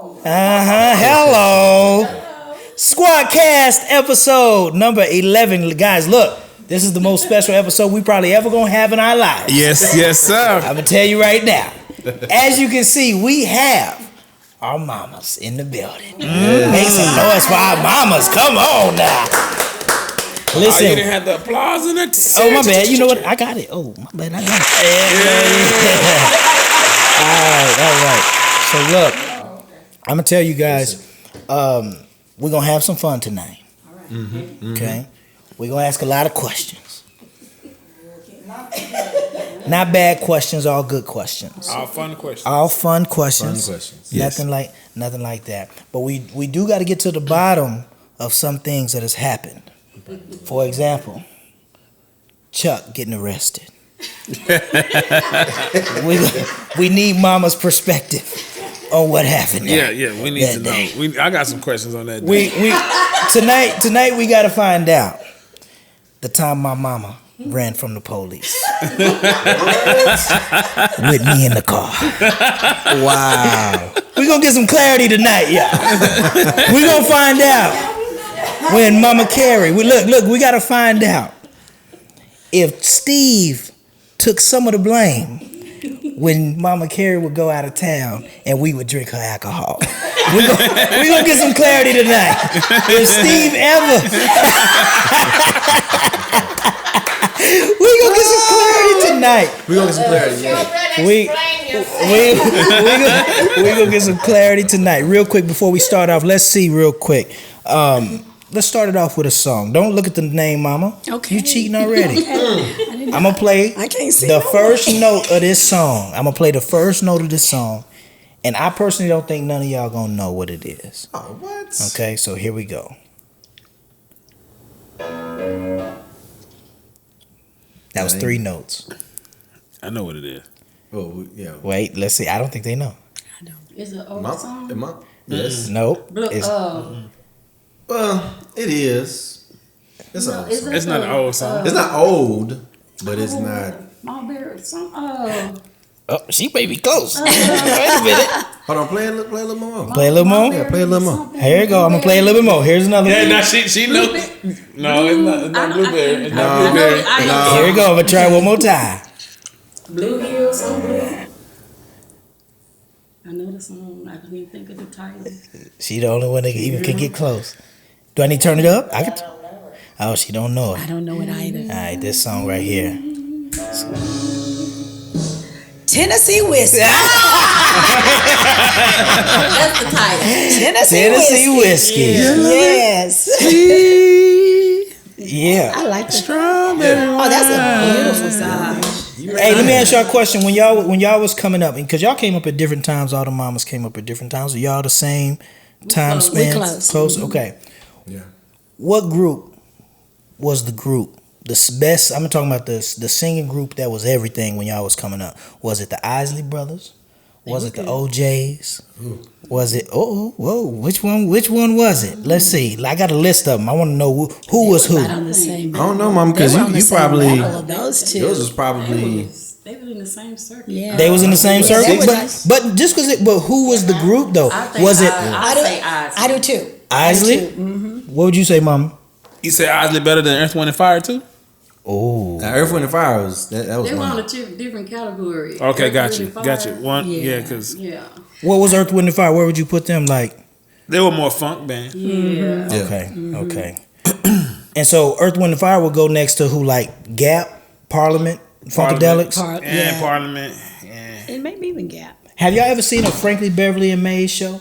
Hello. SCWAD Cast episode number 11. Guys, look. This is the most special episode we probably ever gonna have in our lives. Yes, sir. I'm gonna tell you right now. As you can see, we have our mamas in the building. Make some noise for our mamas. Come on now. Listen. You didn't have the applause in it. Oh, my bad. You know what? I got it. Oh, my bad. I got it. All right. So look, I'm gonna tell you guys, we're gonna have some fun tonight. All right. Okay. We're going to ask a lot of questions. Not bad questions, all good questions. All fun questions. All fun questions. Fun questions. Nothing like that. But we do got to get to the bottom of some things that has happened. For example, Chuck getting arrested. we need Mama's perspective on what happened. Yeah, we need to know. I got some questions on that. Tonight we got to find out the time my mama ran from the police with me in the car. Wow. We're going to get some clarity tonight, y'all. We're going to find out when Mama Carrie, we got to find out if Steve took some of the blame when Mama Carrie would go out of town and we would drink her alcohol. We're gonna get some clarity tonight. If Steve ever we're gonna get some clarity tonight. We're gonna get some clarity, yeah. We're gonna get some clarity tonight. Real quick before we start off, let's see real quick. Let's start it off with a song. Don't look at the name, Mama. Okay. You cheating already. I'm going to play the first note of this song. I'm going to play the first note of this song. And I personally don't think none of y'all going to know what it is. Oh, what? Okay, so here we go. That was 3 notes. I know what it is. Oh, yeah. Wait, let's see. I don't think they know. I know. Is it an old song? Yes. Nope. Well, it is. It's an old song. It's not an old song. It's not old, but it's not. Mulberry song. Oh, she may be close. Wait a minute. Hold on, play a little more. Play a little more? Yeah, play a little more. Here you go. I'm going to play a little bit more. Here's another one. Yeah, now she knows. No, it's not blueberry. It's not blueberry. Here we go. I'm going to try one more time. Blue Hills on Blue. I know the song. I can't even think of the title. She the only one that even can get close. Do I need to turn it up? I don't know it. Oh, she don't know it. I don't know it either. All right, this song right here. Tennessee Whiskey. That's the title. Tennessee Whiskey. Yes. Yeah. I like the strawberry. Oh, that's a beautiful song. Hey, let me ask y'all a question. When y'all was coming up, because y'all came up at different times, all the mamas came up at different times. Are y'all the same time span? Close. Okay. Yeah. What group was the group? The best, I'm talking about the singing group that was everything when y'all was coming up. Was it the Isley Brothers? Was it the OJs? Was it, which one was it? Let's see. I got a list of them. I want to know who was who. I don't know, Mom, because you probably, those two. Yours was probably. They were in the same circle. Yeah. They was in the same circle? But just because but who was the group though? Was it? I do too. Isley? What would you say, Mom? You say Isley better than Earth, Wind, and Fire too? Oh, Earth, Wind, and Fire was that was. They were on a different category. Okay, got you. One, because what was Earth, Wind, and Fire? Where would you put them? Like they were more funk band. Yeah. Okay. And so Earth, Wind, and Fire would go next to who? Like Gap, Parliament, Funkadelics, Parliament. Yeah. And maybe even Gap. Have y'all ever seen a Frankly Beverly and Mays show?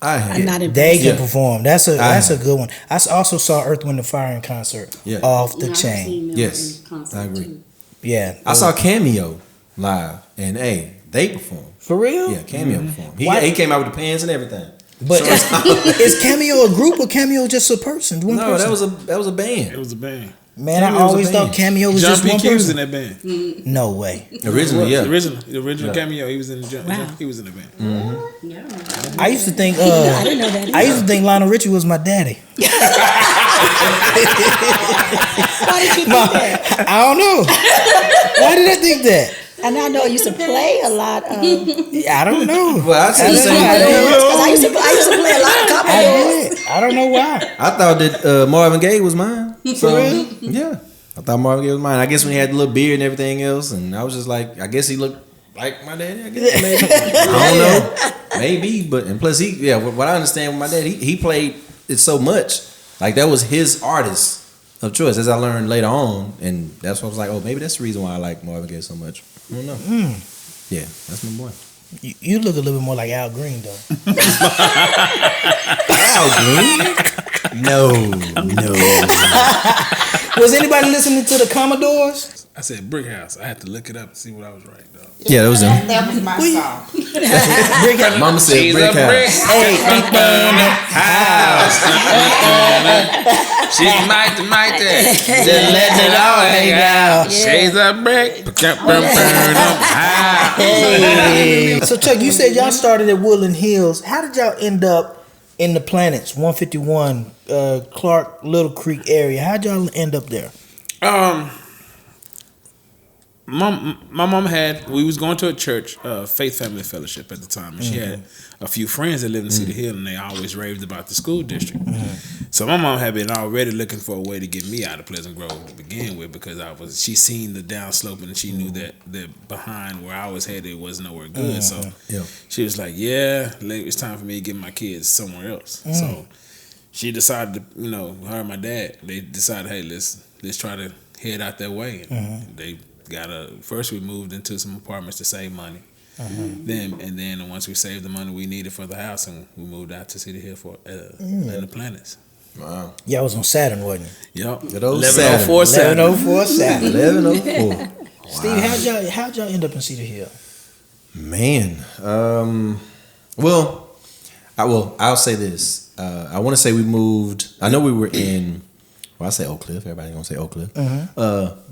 I'm not impressed. They can perform. That's a good one. I also saw Earth, Wind, and Fire in concert. Yeah. Off the chain. Yes, I agree. Too. Yeah, I saw Cameo live, and they performed. For real? Yeah, Cameo performed. He came out with the pants and everything. But is Cameo a group or Cameo just a person? One person? that was a band. It was a band. Man, I always thought Cameo was just one person. was in that band. No way. Originally, yeah. The original Cameo, he was in the he was in the band. Mm-hmm. Yeah. I used to think I didn't know that. I used to think Lionel Richie was my daddy. Why did you think that? I don't know. Why did I think that? And I know I used to play a lot of. I don't know. Well, I said the same Because thing. I used to play a lot of Commodores. I don't know why. I thought that Marvin Gaye was mine. So real? yeah, I thought Marvin Gaye was mine. I guess when he had the little beard and everything else, and I was just like, I guess he looked like my daddy. I guess maybe. I don't know. Maybe, but and plus what I understand with my dad, he played it so much. Like that was his artist of choice, as I learned later on, and that's what I was like, oh, maybe that's the reason why I like Marvin Gaye so much. I don't know. Yeah, that's my boy. You look a little bit more like Al Green, though. Al Green? No. Was anybody listening to the Commodores? I said Brick House. I had to look it up to see what I was right though. Yeah, that was him. That was my song. Brick House. Mama said She's Brick a brick House. Hey, house. She's mighty. Just letting it all hang out. She's a brick house. Hey. So Chuck, you said y'all started at Woodland Hills. How did y'all end up in the Planets 151 Clark Little Creek area? How'd y'all end up there? My mom we was going to a church, Faith Family Fellowship at the time, and she had a few friends that lived in Cedar Hill, and they always raved about the school district. So my mom had been already looking for a way to get me out of Pleasant Grove to begin with, because she seen the downsloping, and she knew that behind where I was headed was nowhere good. So she was like, "Yeah, it's time for me to get my kids somewhere else." So she decided to, her and my dad, they decided, hey, let's try to head out that way, and they. First we moved into some apartments to save money. Then once we saved the money we needed for the house, and we moved out to Cedar Hill for in the Planets. Wow. Y'all was on Saturn, wasn't it? Yep. 1104 Saturn. 1104 Saturn. 1104. Steve, how'd y'all end up in Cedar Hill? Man. I'll say this. I want to say we moved. I know we were in. Well, I say Oak Cliff. Everybody's gonna say Oak Cliff.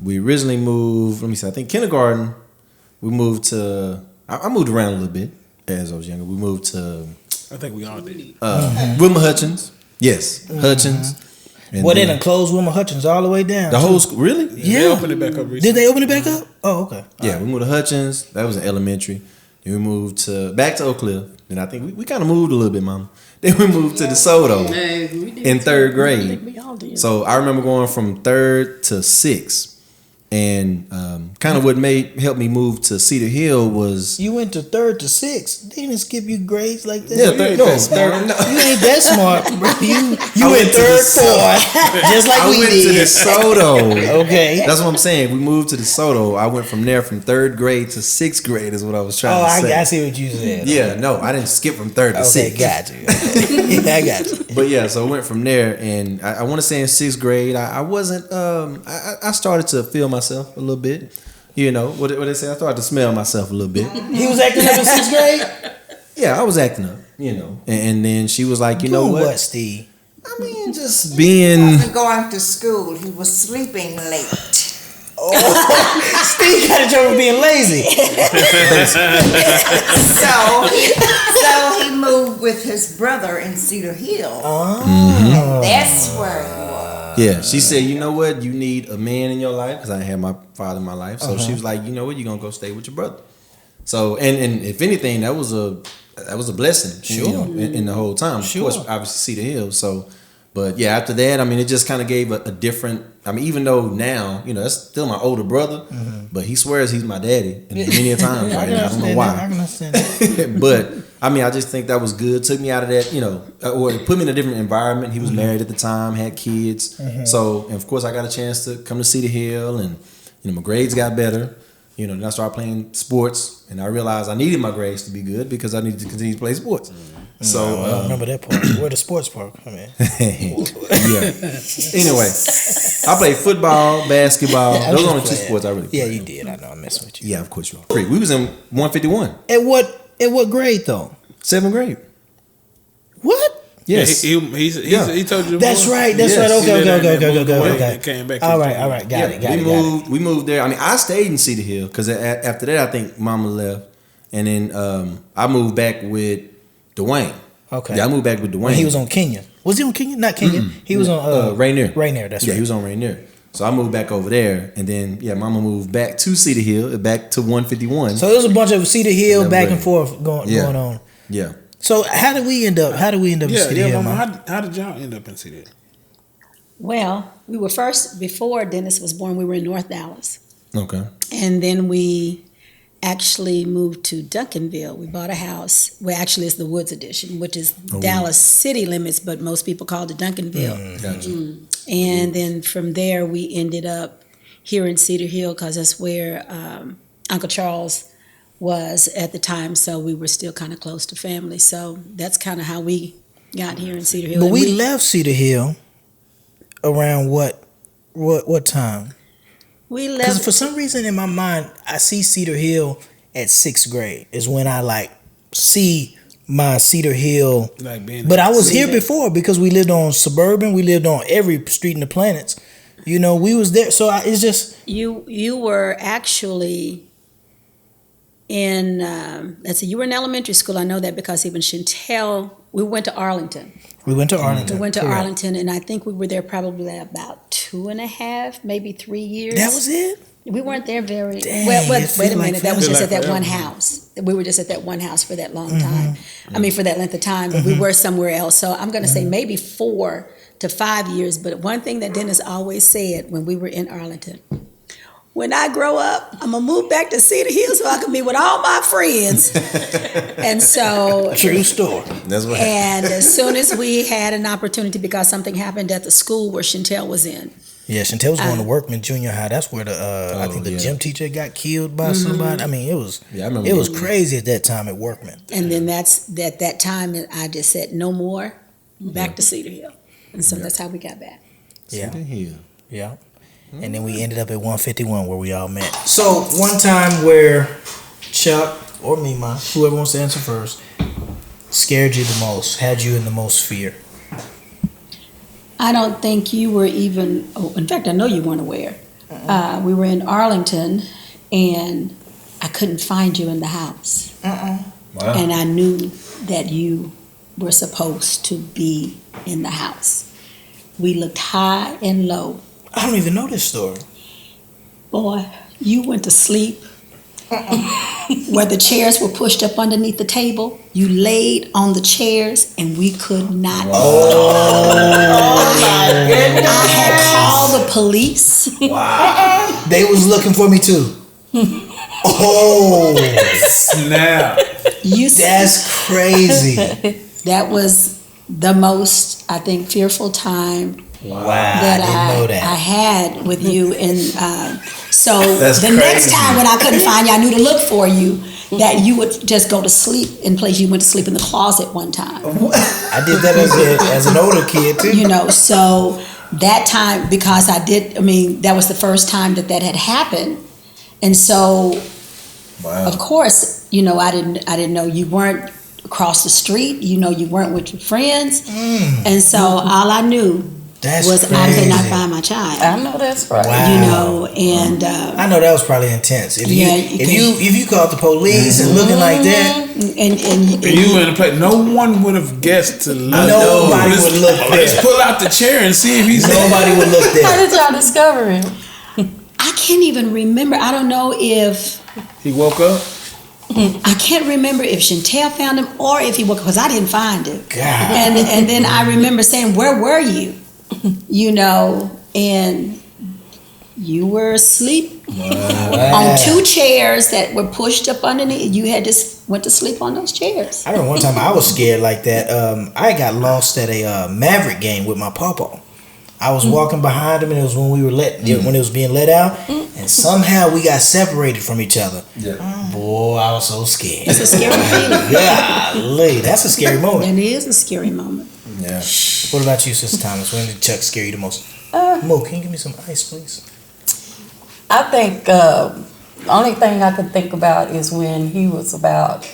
We originally moved. Let me see. I think kindergarten. We moved to. I moved around a little bit as I was younger. We moved to. I think we all did. Wilma Hutchins. Yes, Hutchins. And They done closed Wilma Hutchins all the way down. the whole school. Really? Yeah. They opened it back up recently. Did they open it back up? Oh, okay. Yeah, we moved to Hutchins. That was in elementary. Then we moved back to Oak Cliff. Then I think we kind of moved a little bit, Mama. Then we moved to DeSoto in third grade. We all did. So I remember going from 3rd to 6th. And kind of what helped me move to Cedar Hill was... You went to 3rd to 6th. They didn't skip you grades like that. Yeah, You third. No. ain't that smart, bro. You I went went to 3rd, 4th, just like I we went did. to DeSoto. Okay. That's what I'm saying. We moved to DeSoto. I went from there from 3rd grade to 6th grade is what I was trying to say. I see what you said. Yeah, no, I didn't skip from 3rd to 6th. Okay, got you. Yeah, I got you. But yeah, so I went from there, and I want to say in 6th grade, I wasn't. I started to feel myself a little bit. You know what they say? I started to smell myself a little bit. He was acting up in 6th grade? Yeah, I was acting up. You know, and then she was like, "You know Doing what, Steve? I mean, just being." He wasn't going to school. He was sleeping late. Steve got in trouble for being lazy. So he moved with his brother in Cedar Hill. Oh. That's where he was. Yeah, she said, "You know what? You need a man in your life because I didn't have my father in my life." So she was like, "You know what? You're gonna go stay with your brother." So and if anything, that was a blessing, Sure. you know, in the whole time. Sure. Of course, obviously Cedar Hill. So, but yeah, after that, I mean, it just kind of gave a different. I mean, even though now, you know, that's still my older brother, but he swears he's my daddy many a times right now. I don't know why. I can understand that. But I mean, I just think that was good. Took me out of that, you know, or it put me in a different environment. He was married at the time, had kids. So, and of course, I got a chance to come to Cedar Hill, and you know, my grades got better. You know, then I started playing sports, and I realized I needed my grades to be good because I needed to continue to play sports. So, I don't remember that part. Where the sports park? I mean, yeah. Anyway, I played football, basketball. I'm Those just are the two playing. sports I really played. Yeah, you did. I know. I'm messing with you. Yeah, of course you are. We was in 151, At what grade though? 7th grade. What? Yes. He told you. That's before. right. That's Yes. right. He did that and moved away Okay. and came back. All right. Got it. We moved there. I mean, I stayed in Cedar Hill because after that, I think Mama left, and then I moved back with Dwayne. Okay. Yeah, I moved back with Dwayne. When he was on Kenya. Was he on Kenya? Not Kenya. He was on Rainier. Rainier. That's right. Yeah, he was on Rainier. So I moved back over there, and then Mama moved back to Cedar Hill, back to 151. So there's a bunch of Cedar Hill back and forth going on. Yeah. So how did we end up? in Cedar Hill, Mama, how did y'all end up in Cedar Hill? Well, we were first, before Dennis was born, we were in North Dallas. Okay. And then we actually moved to Duncanville. We bought a house. Well, actually, it's the Woods Edition, which is Dallas city limits, but most people call it Duncanville. Gotcha. And then from there, we ended up here in Cedar Hill because that's where Uncle Charles was at the time. So we were still kind of close to family. So that's kind of how we got here in Cedar Hill. But we left Cedar Hill around what time? We left Because for some reason in my mind, I see Cedar Hill at 6th grade is when I see my Cedar Hill. But I was here before because we lived on Suburban. We lived on every street in the planets. We was there. So it's just you were actually in. Let's see, you were in elementary school. I know that because even Chantel, we went to Arlington. We went to Arlington. Correct. Arlington, and I think we were there probably about 2.5, maybe 3 years. That was it? We weren't there very Dang, well. Wait a minute, like that was just at that forever. one house. We were just at that one house for that long time. I mean, for that length of time, but we were somewhere else. So I'm going to say maybe 4 to 5 years. But one thing that Dennis always said when we were in Arlington, when I grow up, I'm going to move back to Cedar Hill so I can be with all my friends. And so... True story. That's what And as soon as we had an opportunity, because something happened at the school where Chantel was in. Yeah, Chantel was going to Workman Junior High. That's where I think the gym teacher got killed by somebody. I mean, it was I remember it was crazy at that time at Workman. And then at that time, I just said, no more, back to Cedar Hill. And so that's how we got back. Yeah. Cedar Hill. Yeah. And then we ended up at 151 where we all met. So one time where Chuck or Mima, whoever wants to answer first, scared you the most, had you in the most fear. I don't think you were even, in fact, I know you weren't aware. We were in Arlington, and I couldn't find you in the house. Wow. And I knew that you were supposed to be in the house. We looked high and low. I don't even know this story. Boy, you went to sleep where the chairs were pushed up underneath the table. You laid on the chairs, and we could not. I had called the police. Wow. They was looking for me too. Oh, Snap. that's crazy. That was the most, I think, fearful time Wow, that I didn't know that. I had with you. And so That's the crazy. next time when I couldn't find you, I knew to look for you, that you would just go to sleep in place. You went to sleep in the closet one time. I did that as an older kid too. So that time, because that was the first time that had happened. And so, of course, I didn't know you weren't across the street. You weren't with your friends. And so all I knew was I could not find my child. I know that's right. Wow. And I know that was probably intense. If Yeah, you called the police and looking like that, and You in a place. No one would have guessed to look. nobody Let's- would look Let's there. pull out the chair and see if he's Nobody would look How there. did y'all discover him? I can't even remember. I don't know if He woke up. I can't remember if Chantel found him or if he woke up, because I didn't find him. God. And then I remember saying, "Where were you?" And you were asleep on 2 chairs that were pushed up underneath. You had just went to sleep on those chairs. I remember one time I was scared like that. I got lost at a Maverick game with my papa. I was walking behind him, and it was when when it was being let out, and somehow we got separated from each other. Yeah. Boy, I was so scared. It's a scary feeling. Golly, that's a scary moment. It is a scary moment. Yeah. What about you, Sister Thomas? When did Chuck scare you the most? Mo, can you give me some ice, please? I think the only thing I could think about is when he was about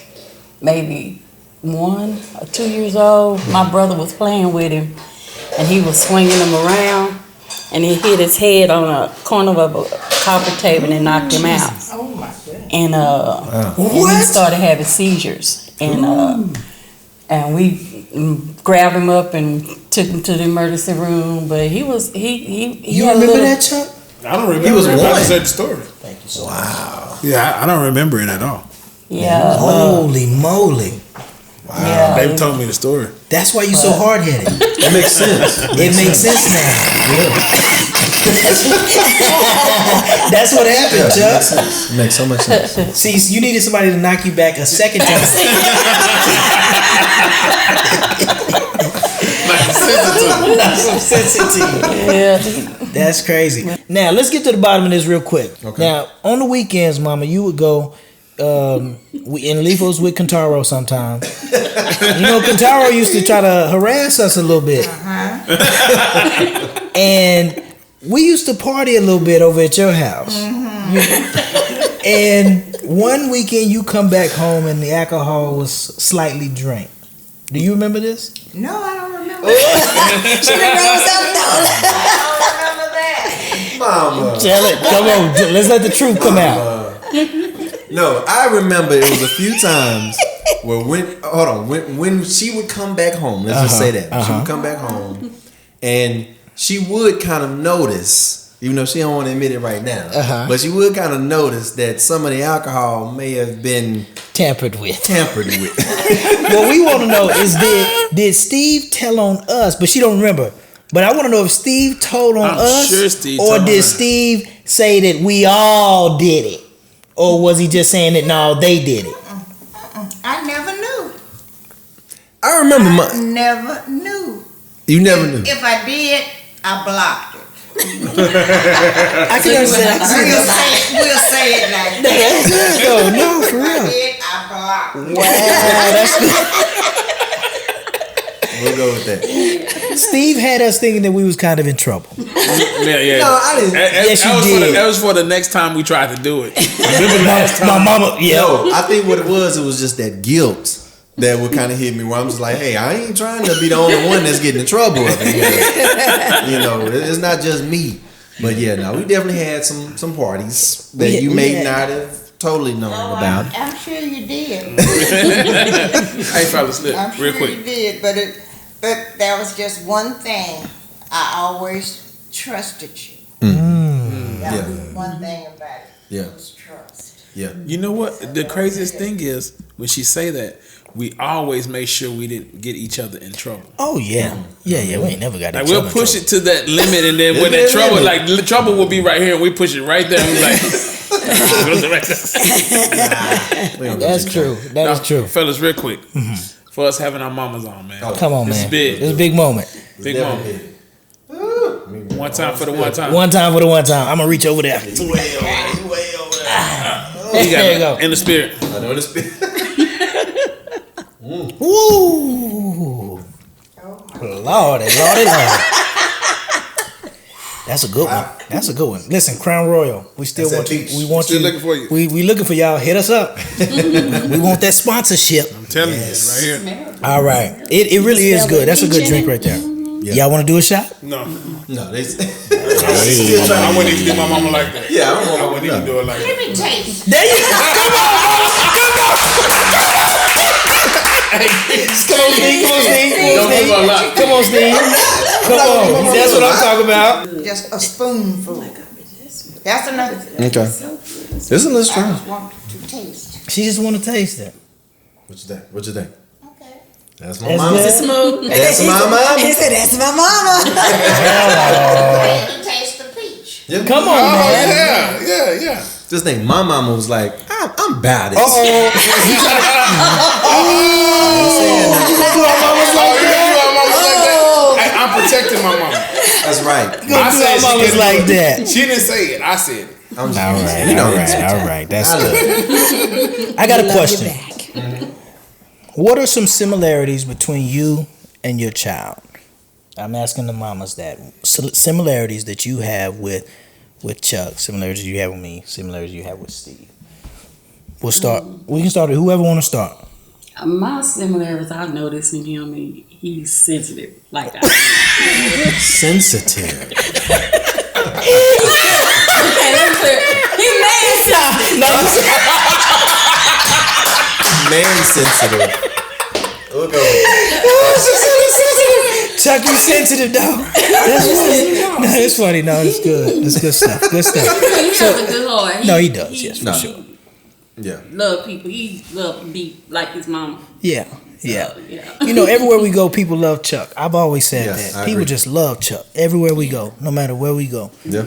maybe 1 or 2 years old. My brother was playing with him, and he was swinging him around, and he hit his head on a corner of a coffee table and knocked him out. Oh my God. And he started having seizures, and we grabbed him up and took him to the emergency room. But he was he You had a remember little, that, Chuck? I don't remember. He was I one. just said the story. Thank you so much. Wow. Yeah, I don't remember it at all. Yeah, Holy moly. yeah. Baby told me the story. That's why you so hard headed. It makes sense. It makes sense now. That's what happened, Chuck. It makes so much sense. See, you needed somebody to knock you back a second time. Not some sensitive. Yeah. That's crazy. Now let's get to the bottom of this real quick. Okay. Now on the weekends, Mama, you would go. We in Lefo's with Kentaro sometimes. You know, Kentaro used to try to harass us a little bit, and we used to party a little bit over at your house. And one weekend, you come back home and the alcohol was slightly drank. Do you remember this? No, I don't remember. She remembers something though. I don't remember that. Mama. Tell it. Come on. Let's let the truth come out. No, I remember it was a few times where when she would come back home, let's just say that. She would come back home and she would kind of notice, even though she don't want to admit it right now, but she would kind of notice that some of the alcohol may have been Tampered with. What What we want to know is did Steve tell on us? But she don't remember. But I want to know if Steve told on I'm us, sure Steve or told did on Steve say that we all did it, or was he just saying that no, they did it? I never knew. I remember Never knew. you never knew. If I did, I blocked it. I can understand. We'll say it like that. That's good though. No, for If I real. did, I blocked it. Wow, that's good. We'll go with that. Steve had us thinking that we was kind of in trouble. Yeah. No, I didn't. Yes, you did. That was for the next time we tried to do it. Remember last time? My mama, yeah. No, I think what it was just that guilt that would kind of hit me where I'm just like, hey, I ain't trying to be the only one that's getting in trouble up in here. You know, it's not just me. But yeah, no, we definitely had some parties that you may not have totally known about. I'm sure you did. Hey, fellas, look, I'm real sure quick. you did, but there was just one thing. I always trusted you. That was one thing about it. Yeah. It was trust. Yeah. You know what? The craziest thing is when she say that, we always make sure we didn't get each other in trouble. Oh yeah, yeah. We ain't never got that. Like we'll push it to that limit, and then when that trouble, like the trouble will be right here, and we push it right there. And we like, That's true. That is true. fellas. Real quick, for us having our mamas on, man. Come on, This man. is big. It's a big moment. Big moment. One time for the one time. One time for the one time. I'm gonna reach over there. Way over You got There you it. go. In the spirit. there. I know this. Woo! Lordy. That's a good one. That's a good one. Listen, Crown Royal, we still That's want that you. beach. We want Still you. looking for you. We looking for y'all. Hit us up. We want that sponsorship. I'm telling you, right here. All right. It really is good. That's a good drink right there. Yeah. Y'all want to do a shot? No, No, they still I trying wouldn't even do my mama like that. Yeah, I don't I want wouldn't even do it like Let that. me taste. There you go. Come on, Steve. Don't give a lot. Come on, Steve. Come on. That's what I'm talking about. Just a spoonful. That's enough. Okay. This is a little I strong. just want to taste. She just want to taste it. What you think? What you think? Okay. That's my That's mama. good. Smooth. That's my mama. He said, "That's my mama." Let me taste the peach. Yeah. Come on, Oh man. yeah. This thing, my mama was like, I'm about it. Oh, Hey, I'm protecting my mama. That's right. I said she mama's didn't like do it. that. She didn't say it. I said it. I'm just, All right, you know, all right. That's I love good. it. I got a Love question. you back. What are some similarities between you and your child? I'm asking the mamas that. Similarities that you have with Chuck, similarities you have with me, similarities you have with Steve. We'll start. We can start with whoever want to start. My similarities I noticed in him, he's sensitive. Like I Sensitive. He made something. Man sensitive. We'll go. Chuck, you sensitive, dog. That's funny. No, it's funny. No, it's good. It's good stuff. Good stuff. He has a good heart. No, he does. Yes, for sure. Yeah. Love people. He love to be like his mama. Yeah. Yeah. So, yeah. You know, everywhere we go, people love Chuck. I've always said Yes, that. I People agree. just love Chuck. Everywhere we go, no matter where we go. Yeah.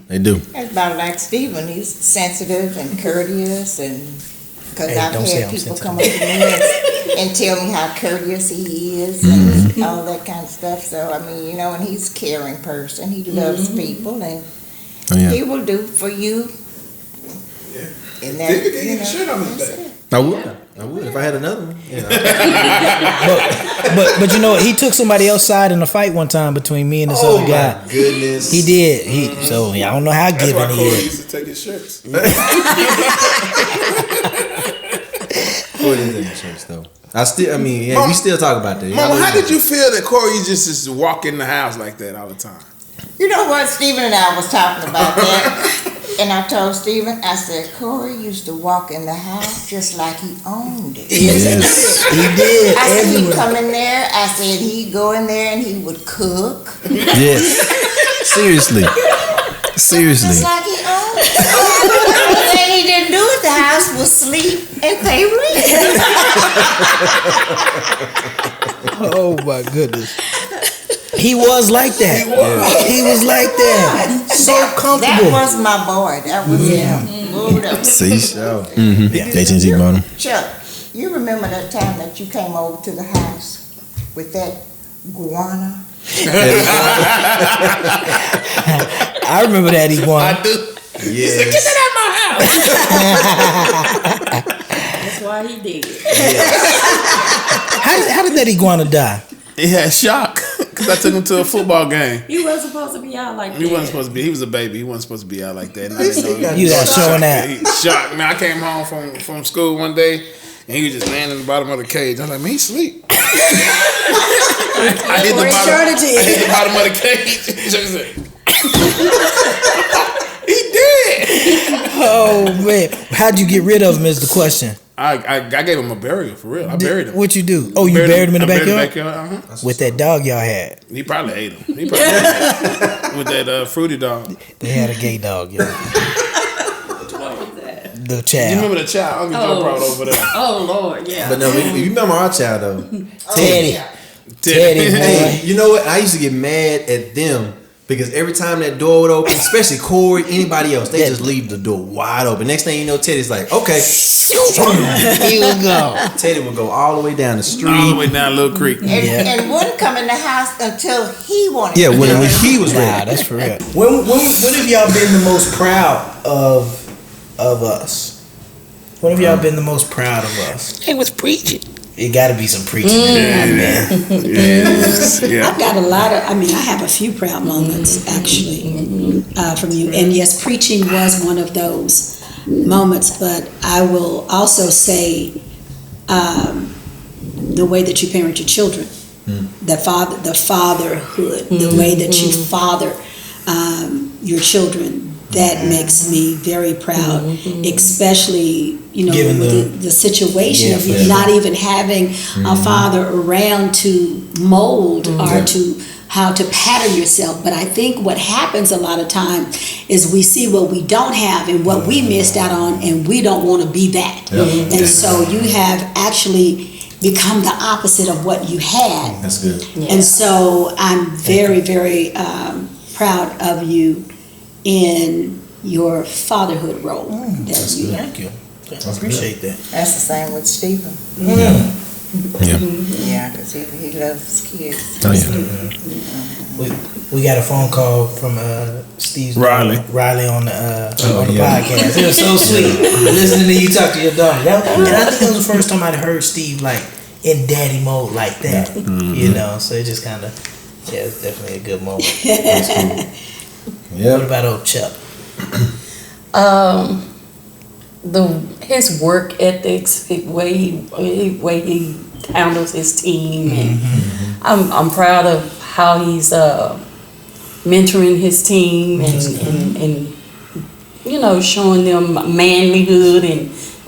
They do. It's about like Stephen. He's sensitive and courteous, and because Hey, I've don't say had I'm people sensitive. come up to me and tell me how courteous he is and all that kind of stuff. So I mean, you know, and he's a caring person. He loves people, and Oh, yeah. he will do for you. And that, David can you get know, shit on his that's back. it. I would if I had another one. Yeah. But you know what? He took somebody else's side in a fight one time between me and this Oh other guy. my goodness. He did. So I don't know how That's why giving Cory he is. used to take his shirts. What is in the church though? I mean, yeah, we still talk about that. Mama, how did you feel that Cory just walk in the house like that all the time? You know what? Stephen and I was talking about that. And I told Stephen, I said, Cory used to walk in the house just like he owned it. Yes. He did. I said, he'd Everywhere. come in there. I said, he'd go in there and he would cook. Yes. Seriously. Seriously. Just like he owned it. The only thing he didn't do at the house was sleep and pay rent. Oh my goodness. He was like that. He was like that. So That comfortable. was my boy. That was him. Moved up. See, show. AT&T bottom. Chuck, you remember that time that you came over to the house with that guana? I remember that iguana. do. Yes. That's why he did it. How did that iguana die? He had shock because I took him to a football game. He wasn't supposed to be out like that. He wasn't supposed to be. He was a baby. He wasn't supposed to be out like that. And I didn't know. You got showing Yeah, that. he shocked. Man, I came home from school one day and he was just laying in the bottom of the cage. I was like, man, he sleep. I hit the bottom of the cage. He did. Oh man. How'd you get rid of him is the question. I gave him a burial for real. I buried him. What you do? Oh, you buried him in the I buried backyard? Uh-huh. With that dog y'all had. He probably ate him. He probably ate him. With that fruity dog. They had a gay dog, y'all. What was that? The You child. remember the child Uncle Joe brought over there? Oh Lord, yeah. But no, you remember our child though. Teddy. Teddy, boy. Hey, you know what? I used to get mad at them because every time that door would open, especially Cory, anybody else, they just leave the door wide open. Next thing you know, Teddy's like, okay. He was gone. Teddy would go all the way down the street. All the way down Little Creek. And wouldn't come in the house until he wanted Yeah, to. when he was Nah, ready. that's for real. When have y'all been the most proud of us? When have y'all been the most proud of us? It was preaching. It got to be some preaching in there, man. Yes. Yeah. I've got a lot of, I have a few proud moments actually from you. And yes, preaching was one of those moments, but I will also say the way that you parent your children, the fatherhood, the way that you father your children. That makes me very proud, especially, Given the situation of for you sure. not even having a father around to mold or to how to pattern yourself. But I think what happens a lot of time is we see what we don't have and what we missed out on, and we don't want to be that. And so you have actually become the opposite of what you had. That's good. And so I'm very, very proud of you in your fatherhood role. That you Thank you. I appreciate that. That's the same with Stephen. Yeah. Yeah, because he loves his kids. Oh, yeah. We got a phone call from Steve's Riley. daughter, Riley on the yeah. podcast. It was so sweet listening to you talk to your daughter. And I think that was the first time I'd heard Steve like in daddy mode like that. So it just kind of, it's definitely a good moment. That's cool. What Yeah. about old Chuck? His work ethics, the way he handles his team, and I'm proud of how he's mentoring his team and showing them manlyhood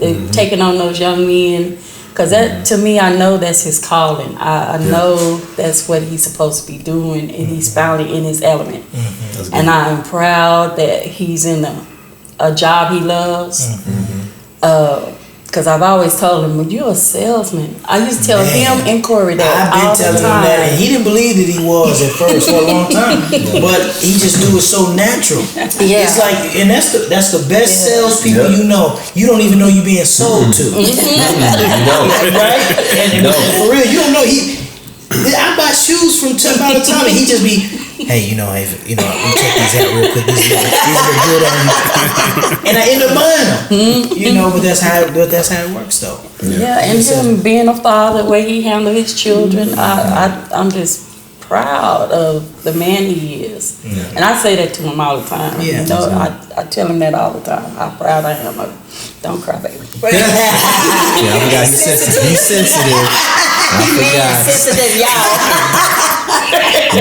and taking on those young men. Because that, to me, I know that's his calling. I know that's what he's supposed to be doing, and he's finally in his element. And I am proud that he's in a job he loves. Because I've always told him, well, you're a salesman. I used to tell him and Cory that I've been telling him that, and he didn't believe that he was at first for a long time, but he just knew it so natural. Yeah. It's like, and that's the best salespeople you know. You don't even know you're being sold to, right? And for real, you don't know. I buy shoes from time to time, and he just be, hey, let me check these out real quick. These look good on you. And I end up buying them. But that's how it works, though. Yeah, and him being a father, the way he handled his children, I'm just proud of the man he is. And I say that to him all the time. Yeah, I tell him that all the time. How proud I am of him. Don't cry, baby. I forgot he's sensitive. I forgot. Sensitive, y'all.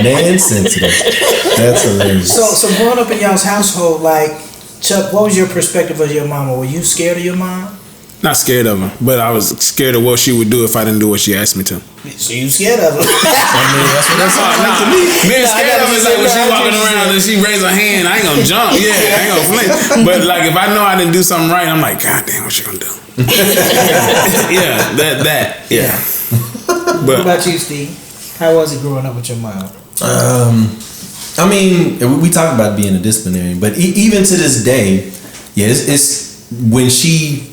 Man sensitive. That's hilarious. So growing up in y'all's household, like, Chuck, what was your perspective of your mama? Were you scared of your mom? Not scared of her, but I was scared of what she would do if I didn't do what she asked me to. So you scared of her? That's to me. Being scared of her is like when she walking around and she raise her hand, I ain't gonna jump. Yeah, I ain't gonna flinch. But like if I know I didn't do something right, I'm like, God damn, what she gonna do? Yeah. But What about you, Steve? How was it growing up with your mom? I mean, we talked about being a disciplinarian, but even to this day, it's when she,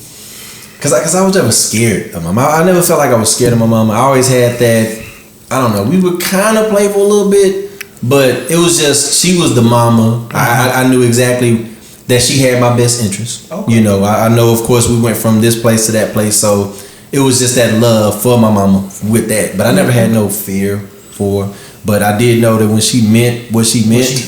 because I was never scared of my mom. I never felt like I was scared of my mom. I always had that, I don't know, we were kind of playful a little bit, but it was just, she was the mama. I knew exactly that she had my best interest. Okay. I know, of course, we went from this place to that place, so it was just that love for my mama with that. But I never had no fear for her. But I did know that when she meant what she meant,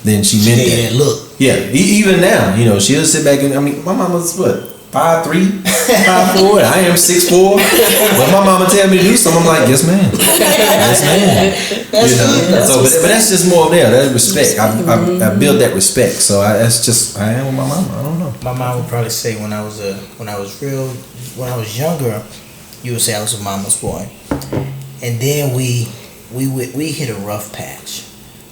then she meant that. Look. Yeah, even now, she'll sit back and, my mama's what? 5'3", 5'4", I am 6'4". But my mama tell me to do something, I'm like, yes ma'am. Yes ma'am. But that's just more there, that respect. I built that respect. So I am with my mama. I don't know. My mom would probably say when I was younger, you would say I was a mama's boy. And then we hit a rough patch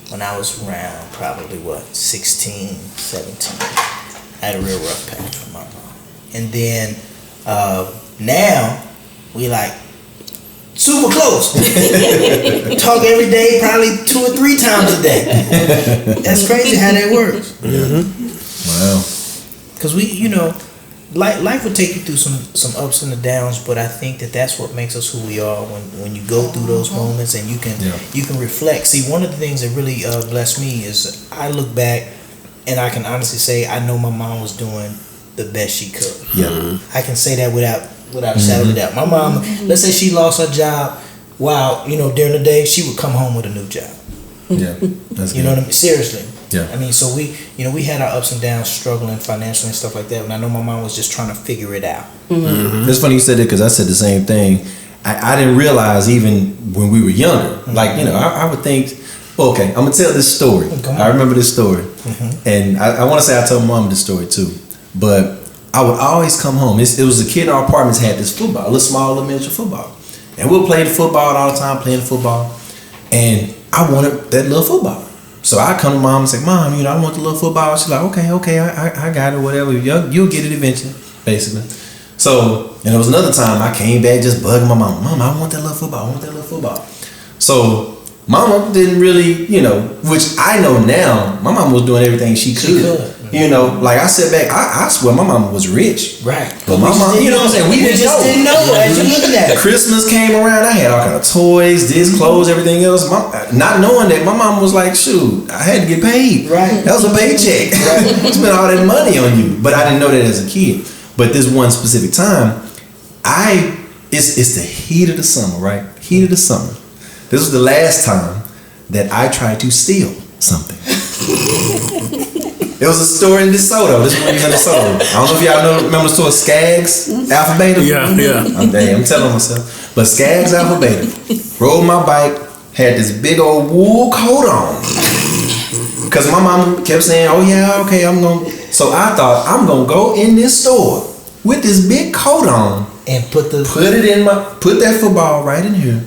when I was around probably 16, 17. I had a real rough patch with my mom. And then now we like super close. Talk every day, probably 2 or 3 times a day. That's crazy how that works. Wow. Because life will take you through some ups and the downs, but I think that's what makes us who we are when you go through those moments and you can reflect. See, one of the things that really blessed me is I look back and I can honestly say I know my mom was doing the best she could. Yeah. I can say that without a shadow of a doubt. My mom, let's say she lost her job while, during the day, she would come home with a new job. Yeah. That's You know what I mean? Seriously. Yeah. I mean, so we had our ups and downs, struggling financially and stuff like that. And I know my mom was just trying to figure it out. It's funny you said that because I said the same thing. I didn't realize even when we were younger. Like, I would think, okay, I'm going to tell this story. I remember this story. And I want to say I told mom this story too. But I would always come home. It was a kid in our apartments had this football, a little small little miniature football. And we'll play the football all the time, playing the football. And I wanted that little football. So I come to mom and say, Mom, I want the little football. She's like, okay, I got it, whatever. You'll get it eventually, basically. So, and there was another time I came back just bugging my mom. Mom, I want that little football. So mama didn't really, which I know now, my mom was doing everything she could. Like I said back, I swear my mama was rich. Right. But my mom, what I'm saying? We just didn't know as you looking at it. Christmas came around, I had all kind of toys, this, clothes, everything else. Not knowing that, my mom was like, shoot, I had to get paid. Right. That was a paycheck. Right. Spent all that money on you. But I didn't know that as a kid. But this one specific time, it's the heat of the summer, right? Heat of the summer. This was the last time that I tried to steal something. It was a store in DeSoto. This one was in DeSoto. I don't know if y'all remember the store SCWAD Alpha Beta? Yeah. I'm telling myself. But SCWAD Alpha Beta. Rode my bike, had this big old wool coat on. Because my mom kept saying, oh yeah, okay, I'm going to. So I thought, I'm going to go in this store with this big coat on And put that football right in here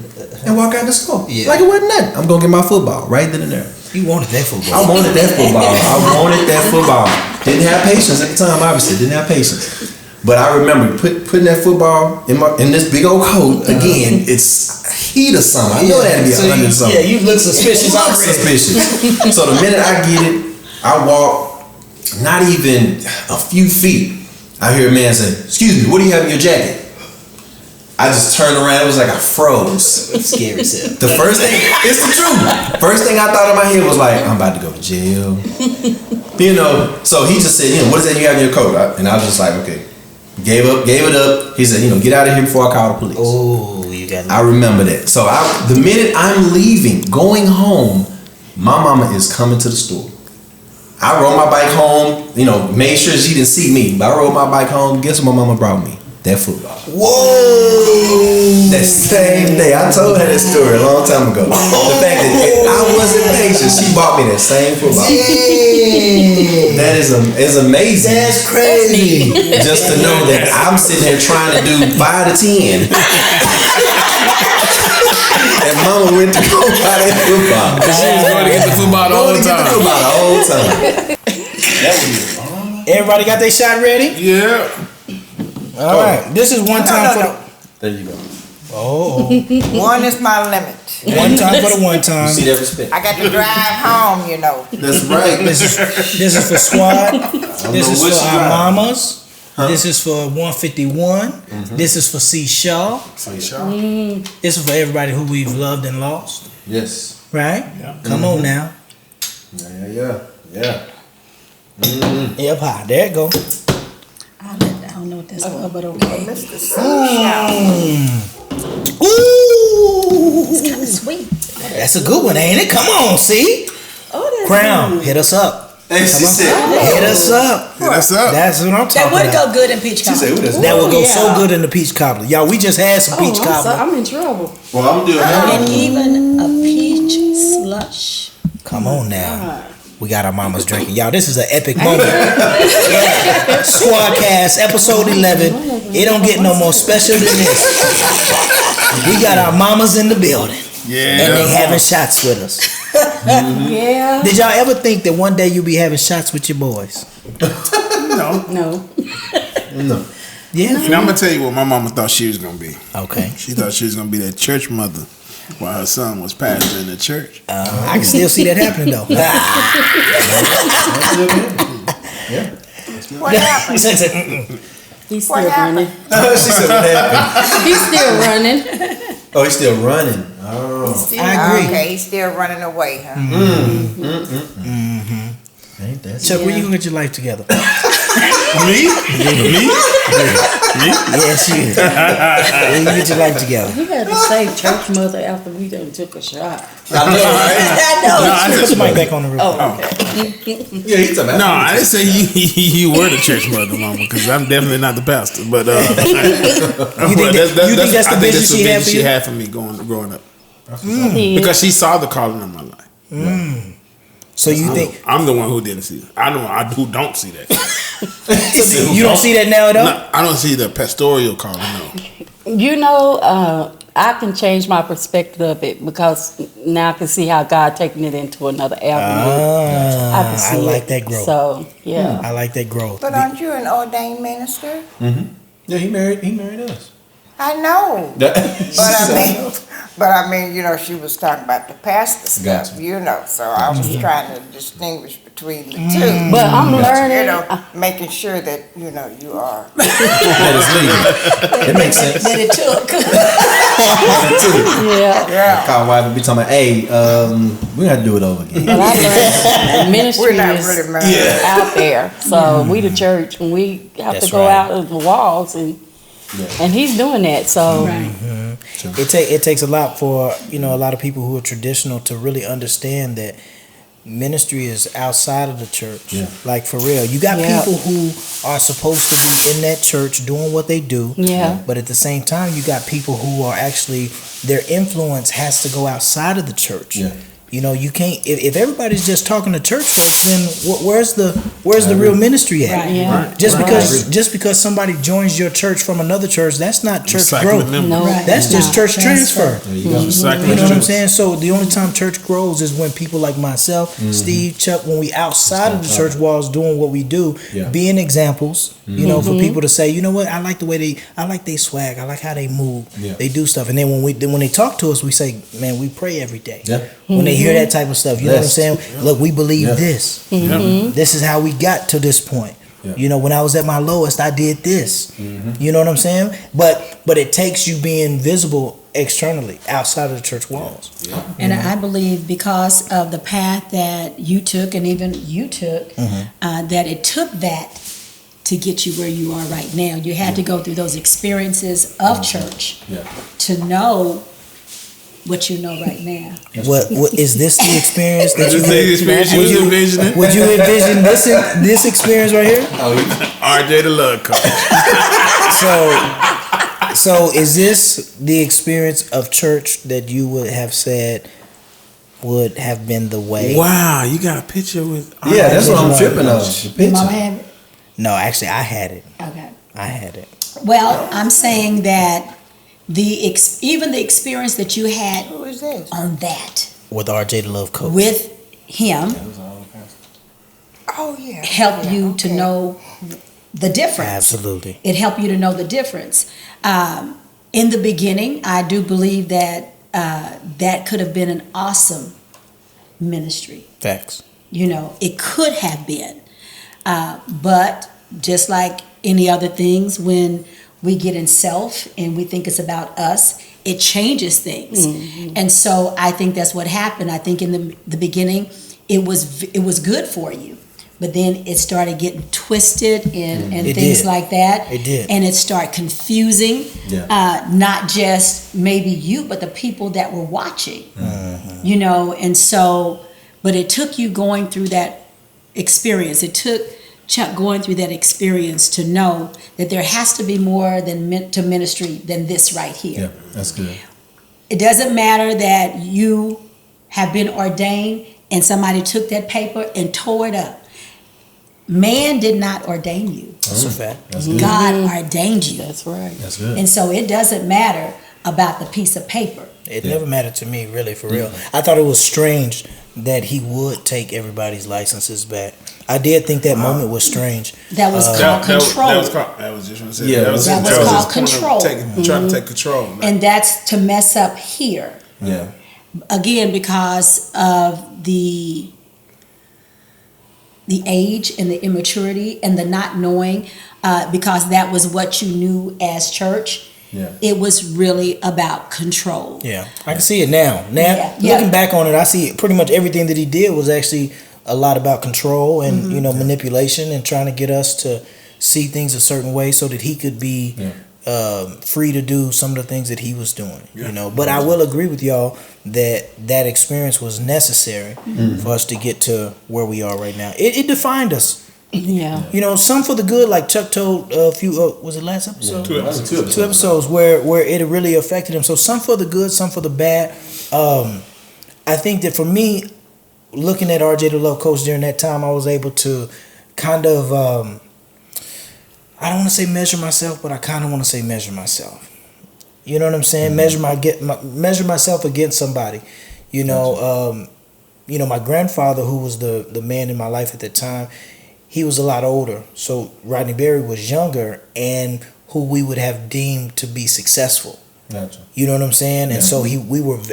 and walk out the store. Yeah. Like it wasn't nothing. I'm gonna get my football right then and there. You wanted that football. I wanted that football. Didn't have patience at the time, obviously. Didn't have patience. But I remember putting that football in this big old coat. Again, it's heat or something. I know that'd be 100 something. Yeah, you look suspicious already. Suspicious. So the minute I get it, I walk not even a few feet. I hear a man say, "Excuse me, what do you have in your jacket?" I just turned around. It was like I froze. Scary self. The first thing, it's the truth. First thing I thought in my head was like, I'm about to go to jail. So he just said, what is that you have in your coat? And I was just like, okay. Gave it up. He said, get out of here before I call the police. Oh, you got it. I remember that. So the minute I'm leaving, going home, my mama is coming to the store. I rode my bike home, made sure she didn't see me, but I rode my bike home. Guess what my mama brought me? That football. Whoa! That same day, I told her that story a long time ago. The fact that I wasn't patient, she bought me that same football. Dang. That is amazing. That's crazy. Just to know that I'm sitting here trying to do 5 to 10. And mama went to go buy that football. She was going to get the football the whole time. Everybody got their shot ready? Yeah. All right. This is one time for the... There you go. Oh. One is my limit. One time for the one time. You see that respect? I got to drive home, That's right. This is for SCWAD. This is for our mamas. Huh? This is for 151. Mm-hmm. This is for C. Shaw. C. Shaw. This is for everybody who we've loved and lost. Yes. Right? Yeah. Come on now. Yeah. Yep, high. There it go. I don't know what that's for, but okay. Mr. C. Shaw. Ooh. It's kind of sweet. That's a good one, ain't it? Come on, see? Oh, Crown, hit us up. Hey, she said, hit us up. That's what I'm talking that would about. go good in peach cobbler. That would go so good in the peach cobbler. Y'all, we just had some peach cobbler. I'm in trouble. Well, I'm doing And even a peach slush. Come on now. We got our mamas drinking. Y'all, this is an epic moment. SCWAD Cast, episode 11. It don't get no more special than this. We got our mamas in the building. Yeah. And they having shots with us. Yeah. Did y'all ever think that one day you'll be having shots with your boys? No. Yeah. And I'm going to tell you what my mama thought she was going to be. Okay. She thought she was going to be that church mother while her son was pastor in the church. I can still see that happening, though. What happened? He's still What happened? running. She said, what happened? He's still running. Oh, he's still running. Oh. I agree. Okay, he's still running away, huh? Ain't that Chuck, when you gonna get your life together? Me? Yes, you is. When you get your life together? You had to say church mother after we done took a shot. I know, right? I know. Put your mic back on the roof. Yeah, he's talking about. No, I didn't say you were the church mother, mama, because I'm definitely not the pastor. But You think that's the vision she had for you? She had for me growing up, because she saw the calling in my life. So you think I'm the one who didn't see it? Who don't see that? so you don't see that now at all? No, I don't see the pastoral calling. No. I can change my perspective of it because now I can see how God taking it into another avenue. I can see like that growth. So yeah, I like that growth. But aren't you an ordained minister? Mm-hmm. Yeah, he married us. I know. But I mean, she was talking about the pastor stuff, Gotcha. so I was trying to distinguish between the two. but I'm learning. Making sure that, you are. That is legal. It makes sense. That it took. Yeah. Call wife and be talking about, hey, we got to do it over again. But I learned ministry We're not is really married. out there. So we the church and we have That's to go right. out of the walls and he's doing that. So It takes a lot for a lot of people who are traditional to really understand that ministry is outside of the church. Yeah. Like for real, you got people who are supposed to be in that church doing what they do. Yeah. But at the same time, you got people who are actually their influence has to go outside of the church. Yeah. You can't if everybody's just talking to church folks, then where's the Where's the real ministry at? Right. Yeah. Right. Just because somebody joins your church from another church, that's not church Recycling growth. members. No. Right. That's just church transfer. There you go. Recycling You know what I'm members. saying? So the only time church grows is when people like myself, Steve, Chuck, when we outside of the church walls doing what we do, Yeah. being examples, you know, for people to say, you know what, I like the way I like they swag, I like how they move, Yeah. they do stuff. And then when they talk to us, we say, man, we pray every day. Yeah. When they hear that type of stuff, you know what I'm saying? Look, we believe Yeah. this. Yeah. This is how we got to this point. Yeah. You know, when I was at my lowest, I did this. You know what I'm saying? But it takes you being visible externally, outside of the church walls. And I believe because of the path that you took, and even you took, that it took that to get you where you are right now. You had to go through those experiences of church Yeah. to know what you know right now. What is this the experience that This is the experience you was envisioning. Would you envision this experience right here? RJ the Love Coach. So is this the experience of church that you would have said would have been the way? Wow, you got a picture with Yeah, that's what I'm tripping on. The Your mama picture. have it? No, actually, I had it. Okay. I had it. Well, I'm saying that even the experience that you had Who is this? on that With RJ the Love Coach. with him Oh, yeah. helped Yeah, you to okay. know the difference. Absolutely. It helped you to know the difference. In the beginning, I do believe that that could have been an awesome ministry. Facts. You know, it could have been. But just like any other things, when we get in self and we think it's about us, it changes things. And so I think that's what happened. I think in the beginning, it was good for you. But then it started getting twisted and It things did. like that. It did. And it started confusing, Yeah. not just maybe you, but the people that were watching. You know, and so, but it took you going through that experience. It took Chuck going through that experience to know that there has to be more to ministry than this right here. Yeah, that's good. It doesn't matter that you have been ordained and somebody took that paper and tore it up. Man did not ordain you. That's a fact. That's good. God ordained you. That's right. That's good. And so it doesn't matter about the piece of paper. It never mattered to me, really, for real. I thought it was strange that he would take everybody's licenses back. I did think that moment was strange. That was called control. That was just what I said. Yeah, that was that was his called point of control. Trying to take control. man. And that's to mess up here. Yeah. Again, because of the age and the immaturity and the not knowing, because that was what you knew as church. Yeah. It was really about control. Yeah, I can see it now. Yeah. Looking back on it, I see pretty much everything that he did was actually a lot about control and manipulation and trying to get us to see things a certain way so that he could be free to do some of the things that he was doing. Yeah. You know, but I will agree with y'all that experience was necessary for us to get to where we are right now. It defined us. Yeah. You know, some for the good, like Chuck told a few. Was it last episode? Two episodes. Two episodes where it really affected him. So some for the good, some for the bad. I think that for me, looking at RJ the Love Coach during that time, I was able to kind of I don't want to say measure myself, but I kind of want to say measure myself. You know what I'm saying? Measure myself against somebody. You know, my grandfather, who was the man in my life at that time, he was a lot older. So Rodney Berry was younger and who we would have deemed to be successful. Gotcha. You know what I'm saying? And so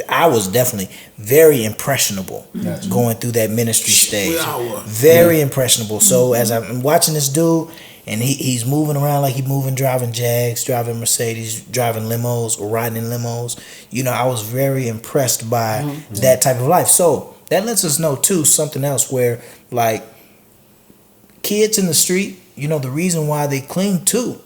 I was definitely very impressionable going through that ministry stage. We all were. Very impressionable. So as I'm watching this dude and he's moving around like he's moving, driving Jags, driving Mercedes, driving limos or riding in limos, you know, I was very impressed by that type of life. So that lets us know too something else where like kids in the street, you know, the reason why they cling to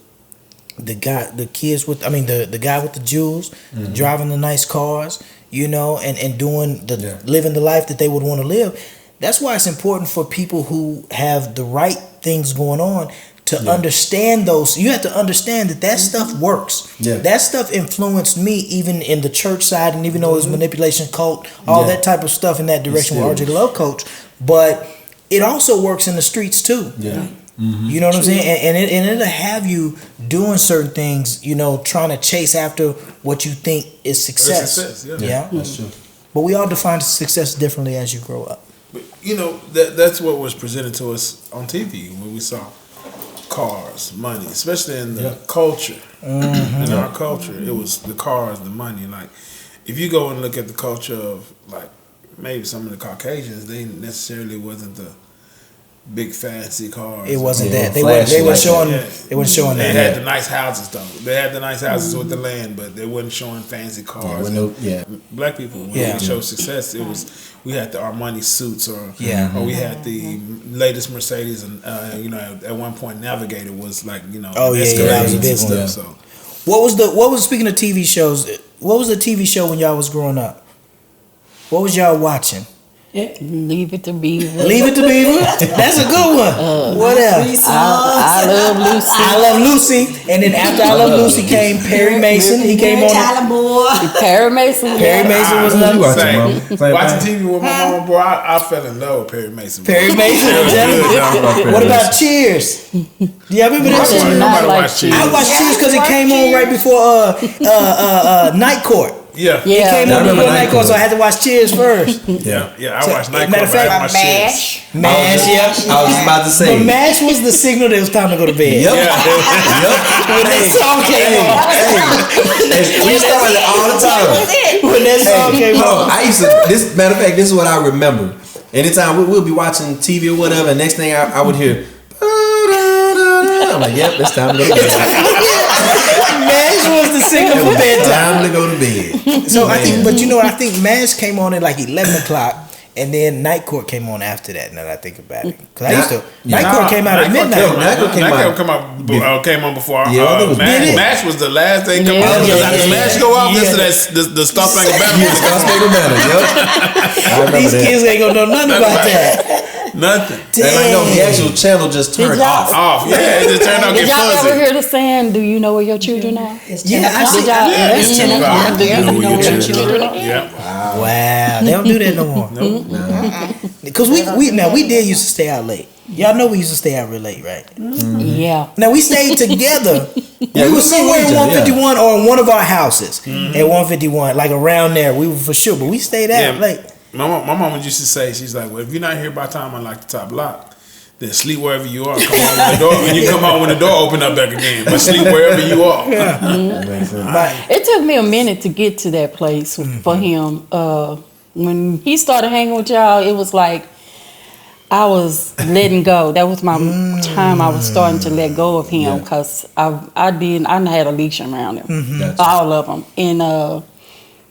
the guy with the jewels, driving the nice cars, you know, and doing living the life that they would want to live. That's why it's important for people who have the right things going on to understand those. You have to understand that stuff works. Yeah. That stuff influenced me even in the church side, and even though it was manipulation, cult, all that type of stuff in that direction with RJ the Love Coach. But it also works in the streets too. Yeah. You know what I'm saying? And it'll have you doing certain things, you know, trying to chase after what you think is success. Yeah. That's true. But we all define success differently as you grow up. But, you know, that's what was presented to us on TV when we saw cars, money, especially in the culture. In our culture, it was the cars, the money. Like, if you go and look at the culture of, like, maybe some of the Caucasians, they necessarily wasn't the big fancy cars. It wasn't Yeah, that. They flashy were like showing. that. They weren't showing They that. had the nice houses though. They had the nice houses with the land, but they wasn't showing fancy cars. Black people, when we showed success, it was we had the Armani suits, or we had the latest Mercedes, and you know, at one point Navigator was like, you know, Oh yeah, that was a big one. stuff. So What was speaking of TV shows? What was the TV show when y'all was growing up? What was y'all watching? Leave It to Beaver. Leave It to Beaver. That's a good one. What else? I Love Lucy. I Love Lucy. And then after I Love Lucy came Perry Mason. He came on. Tyler Moore. Perry Mason. Perry Mason was another. watching TV with my mama, bro, I fell in love with Perry Mason. Perry Mason. What about Cheers? Do y'all remember that show? Nobody watched Cheers. I watched Cheers because it came on right before Night Court. Yeah. It came on before Night Court, so I had to watch Cheers first. Yeah. I watched Night Matter Court. of fact, I watched Cheers. MASH, yeah. I was just about to say. But MASH was the signal that it was time to go to bed. Yep. When that song came on. We used to talk about that all the time. When that song came on. I used to. Matter of fact, this is what I remember. Anytime we'll be watching TV or whatever, and next thing I would hear. I'm like, yep, it's time to go to bed. MASH was the signal for bedtime. Time to go to bed. So I think, but you know what? I think MASH came on at like 11 o'clock, and then Night Court came on after that. Now that I think about it, because I used to. Night Court came out at midnight. Night Court came on before. Yeah, MASH was the last thing come on. Because MASH go off, this is the Star Spangled Banner. These kids ain't gonna know nothing about that. Nothing. And I know the actual channel just turned off. Yeah, it just turned off. Did y'all ever hear the saying, do you know where your children are? Yeah, I see. It's 10 o'clock. Do you know where your children are? Yeah. Wow, they don't do that no more. Because we did used to stay out late. Y'all know we used to stay out real late, right? Yeah. Now we stayed together. We were somewhere in 151 or in one of our houses at 151, like around there. We were for sure, but we stayed out late. My mama used to say, she's like, well, if you're not here by the time I like the top lock, then sleep wherever you are. Come on when the door, when you come out when the door open up back again. But sleep wherever you are. It took me a minute to get to that place for him. When he started hanging with y'all, it was like I was letting go. That was my time. I was starting to let go of him because I had a leash around him, all of them. And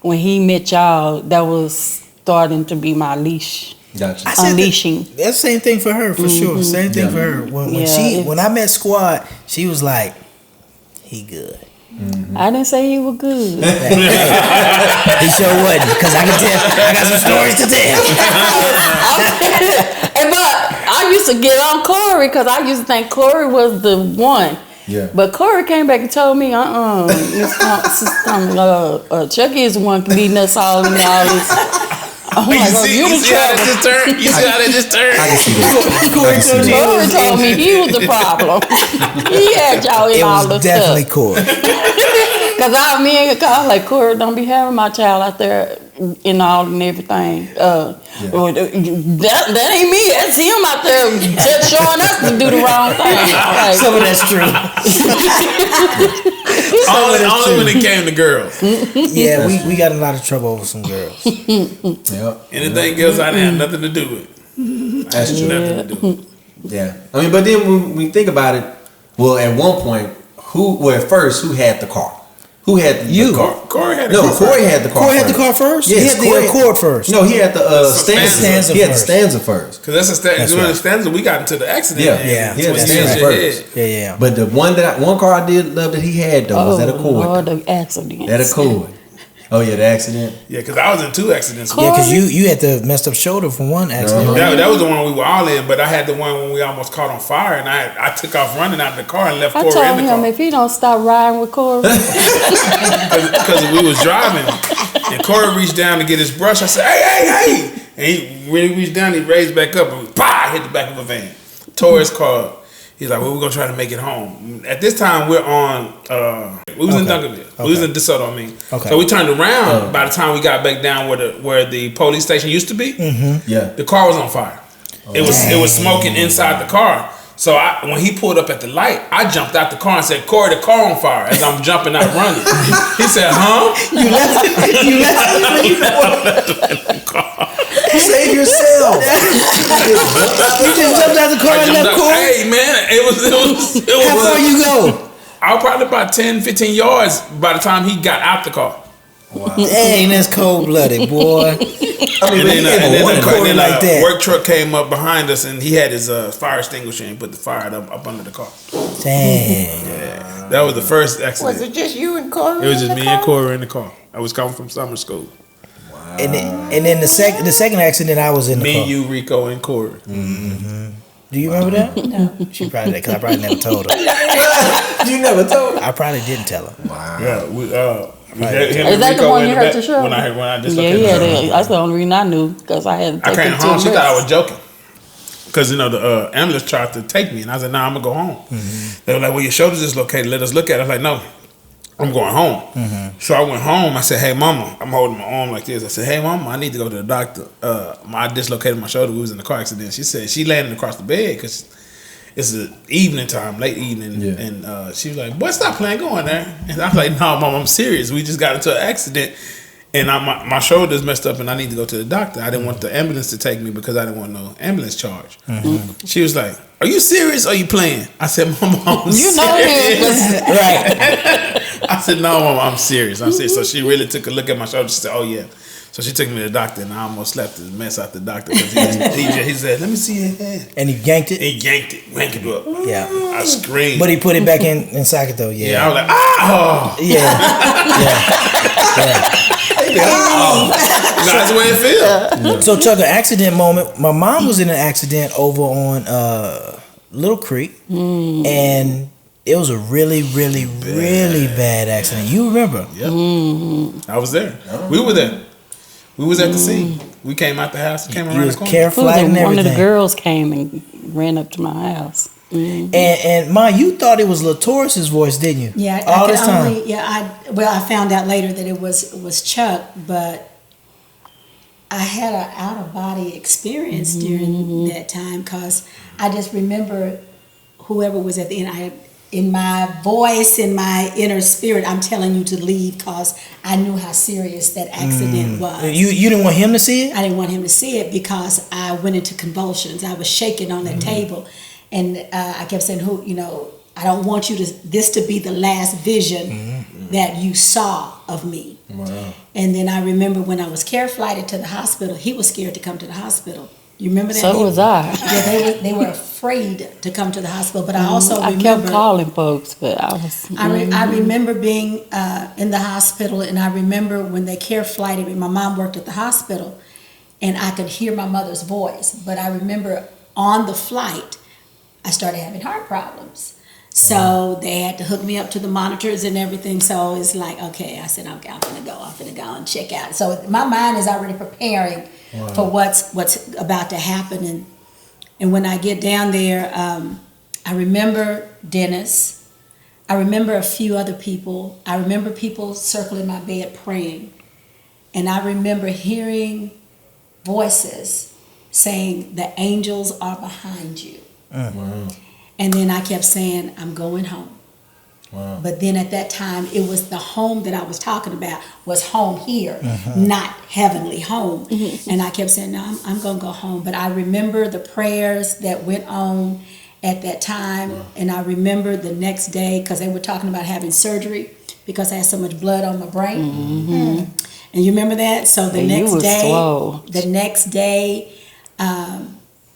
when he met y'all, that was starting to be my leash. Gotcha. Unleashing. That's the same thing for her, for sure. Same thing for her. When I met Squad, she was like, he good. I didn't say he was good. He sure wasn't, because I got some stories to tell. But I used to get on Cory because I used to think Cory was the one. Yeah. But Cory came back and told me, Chucky is the one beating us all in all this. Oh my God, you see how that just turned? You see how that just turned? I can see that. Cory told me he was the problem. He had y'all in all the stuff. It was definitely Cory. Because I was like, Cory, don't be having my child out there in all and everything. That ain't me. That's him out there just showing us to do the wrong thing. Like, Some of that's true. Only when it came to girls. Yeah, we got a lot of trouble over some girls. Yep. Anything else I didn't have nothing to do with. That's true. Nothing to do with. Yeah. I mean, but then when we think about it, well, at one point, who had the car? Who had the car? Cory had the car. Cory had the car. Cory had the car first? Yes, he had the Accord first. No, he had the Stanza. He had the Stanza first. Because that's a stanza. During the stanza, we got into the accident. Yeah, Yeah, he had the that's Stanza right. first. Yeah. But the one car I did love that he had though was that Accord. Lord, the accident. That Accord. Oh yeah, the accident. Yeah, because I was in 2 accidents. Yeah, because you had the messed up shoulder from one accident. That was the one we were all in, but I had the one when we almost caught on fire, and I took off running out of the car and left I Cory told in the car. him if he don't stop riding with Cory, Because we was driving, and Cory reached down to get his brush. I said, hey. And when he reached down, he raised back up, and hit the back of a van, tore his car up. He's like, well, we're gonna try to make it home. At this time, we're on. We was in Duncanville. We was in DeSoto. I mean, so we turned around. By the time we got back down where the police station used to be, the car was on fire. It was smoking inside the car. So when he pulled up at the light, I jumped out the car and said, "Cory, the car on fire!" As I'm jumping out running. He said, "Huh?" You left the car. Save yourself. You just jumped out the car and left Cory? Hey man, it was How far you go? I was probably about 10, 15 yards by the time he got out the car. Wow. Dang, that's cold blooded, boy. And then a work truck came up behind us, and he had his fire extinguisher and put the fire up under the car. Dang. Yeah. That was the first accident. Was it just you and Cory? It was just me and Cory in the car. I was coming from summer school. Wow. And then the second accident, I was in the car. Me, you, Rico, and Cory. Mm-hmm. Do you remember that? No. She probably did, because I probably never told her. You never told her? I probably didn't tell her. Wow. Yeah, Is that the one you heard to show? When I just that's the only reason I knew, because I had to take I came him home. to She a thought I was rest. joking. Because, the ambulance tried to take me. And I said, nah, I'm going to go home. Mm-hmm. They were like, well, your shoulder's dislocated. Let us look at it. I was like, no, I'm going home. Mm-hmm. So I went home. I said, hey, mama. I'm holding my arm like this. I said, hey, mama, I need to go to the doctor. I dislocated my shoulder. We was in a car accident. She said, she landed across the bed because it's the evening time, late evening. Yeah. And she was like, boy, stop playing, go in there. And I was like, no, mama, I'm serious. We just got into an accident. And my shoulder's messed up and I need to go to the doctor. I didn't want the ambulance to take me because I didn't want no ambulance charge. Mm-hmm. She was like, are you serious or are you playing? I said, Mama, I'm serious. Right. I said, no, Mama, I'm serious. So she really took a look at my shoulder. She said, oh, yeah. So she took me to the doctor and I almost slapped the mess out the doctor because he said, let me see your hand. And he yanked it? He yanked it up. Yeah. I screamed. But he put it back in socket though, yeah. Yeah, I was like, oh. Yeah. That's the way it feels. So Chuck, an accident moment. My mom was in an accident over on Little Creek, and it was a really, really, really bad accident. You remember? Yep. Mm-hmm. I was there. We were there. We was at the scene. We came out the house, came around the corner. Care flight and everything. One of the girls came and ran up to my house. Mm-hmm. And Ma, you thought it was Latour's voice, didn't you? Yeah, all this time. I found out later that it was Chuck, but I had an out of body experience during that time because I just remember whoever was at the end. In my voice, in my inner spirit, I'm telling you to leave because I knew how serious that accident was. You didn't want him to see it? I didn't want him to see it because I went into convulsions. I was shaking on the table. And I kept saying, I don't want this to be the last vision that you saw of me. Wow. And then I remember when I was care flighted to the hospital, he was scared to come to the hospital. You remember that? So was I. Yeah, they were afraid to come to the hospital. But I also remember. I kept calling folks, but I was. I remember being in the hospital, and I remember when they care flighted me. My mom worked at the hospital, and I could hear my mother's voice. But I remember on the flight, I started having heart problems. So they had to hook me up to the monitors and everything. So it's like, okay, I said, I'm gonna go and check out. So my mind is already preparing for what's about to happen. And when I get down there, I remember Dennis. I remember a few other people. I remember people circling my bed praying. And I remember hearing voices saying, the angels are behind you. Wow. And then I kept saying, I'm going home. Wow. But then at that time, it was the home that I was talking about was home here, not heavenly home. Mm-hmm. And I kept saying, no, I'm going to go home. But I remember the prayers that went on at that time. Wow. And I remember the next day, because they were talking about having surgery because I had so much blood on my brain. Mm-hmm. And you remember that? So the next day,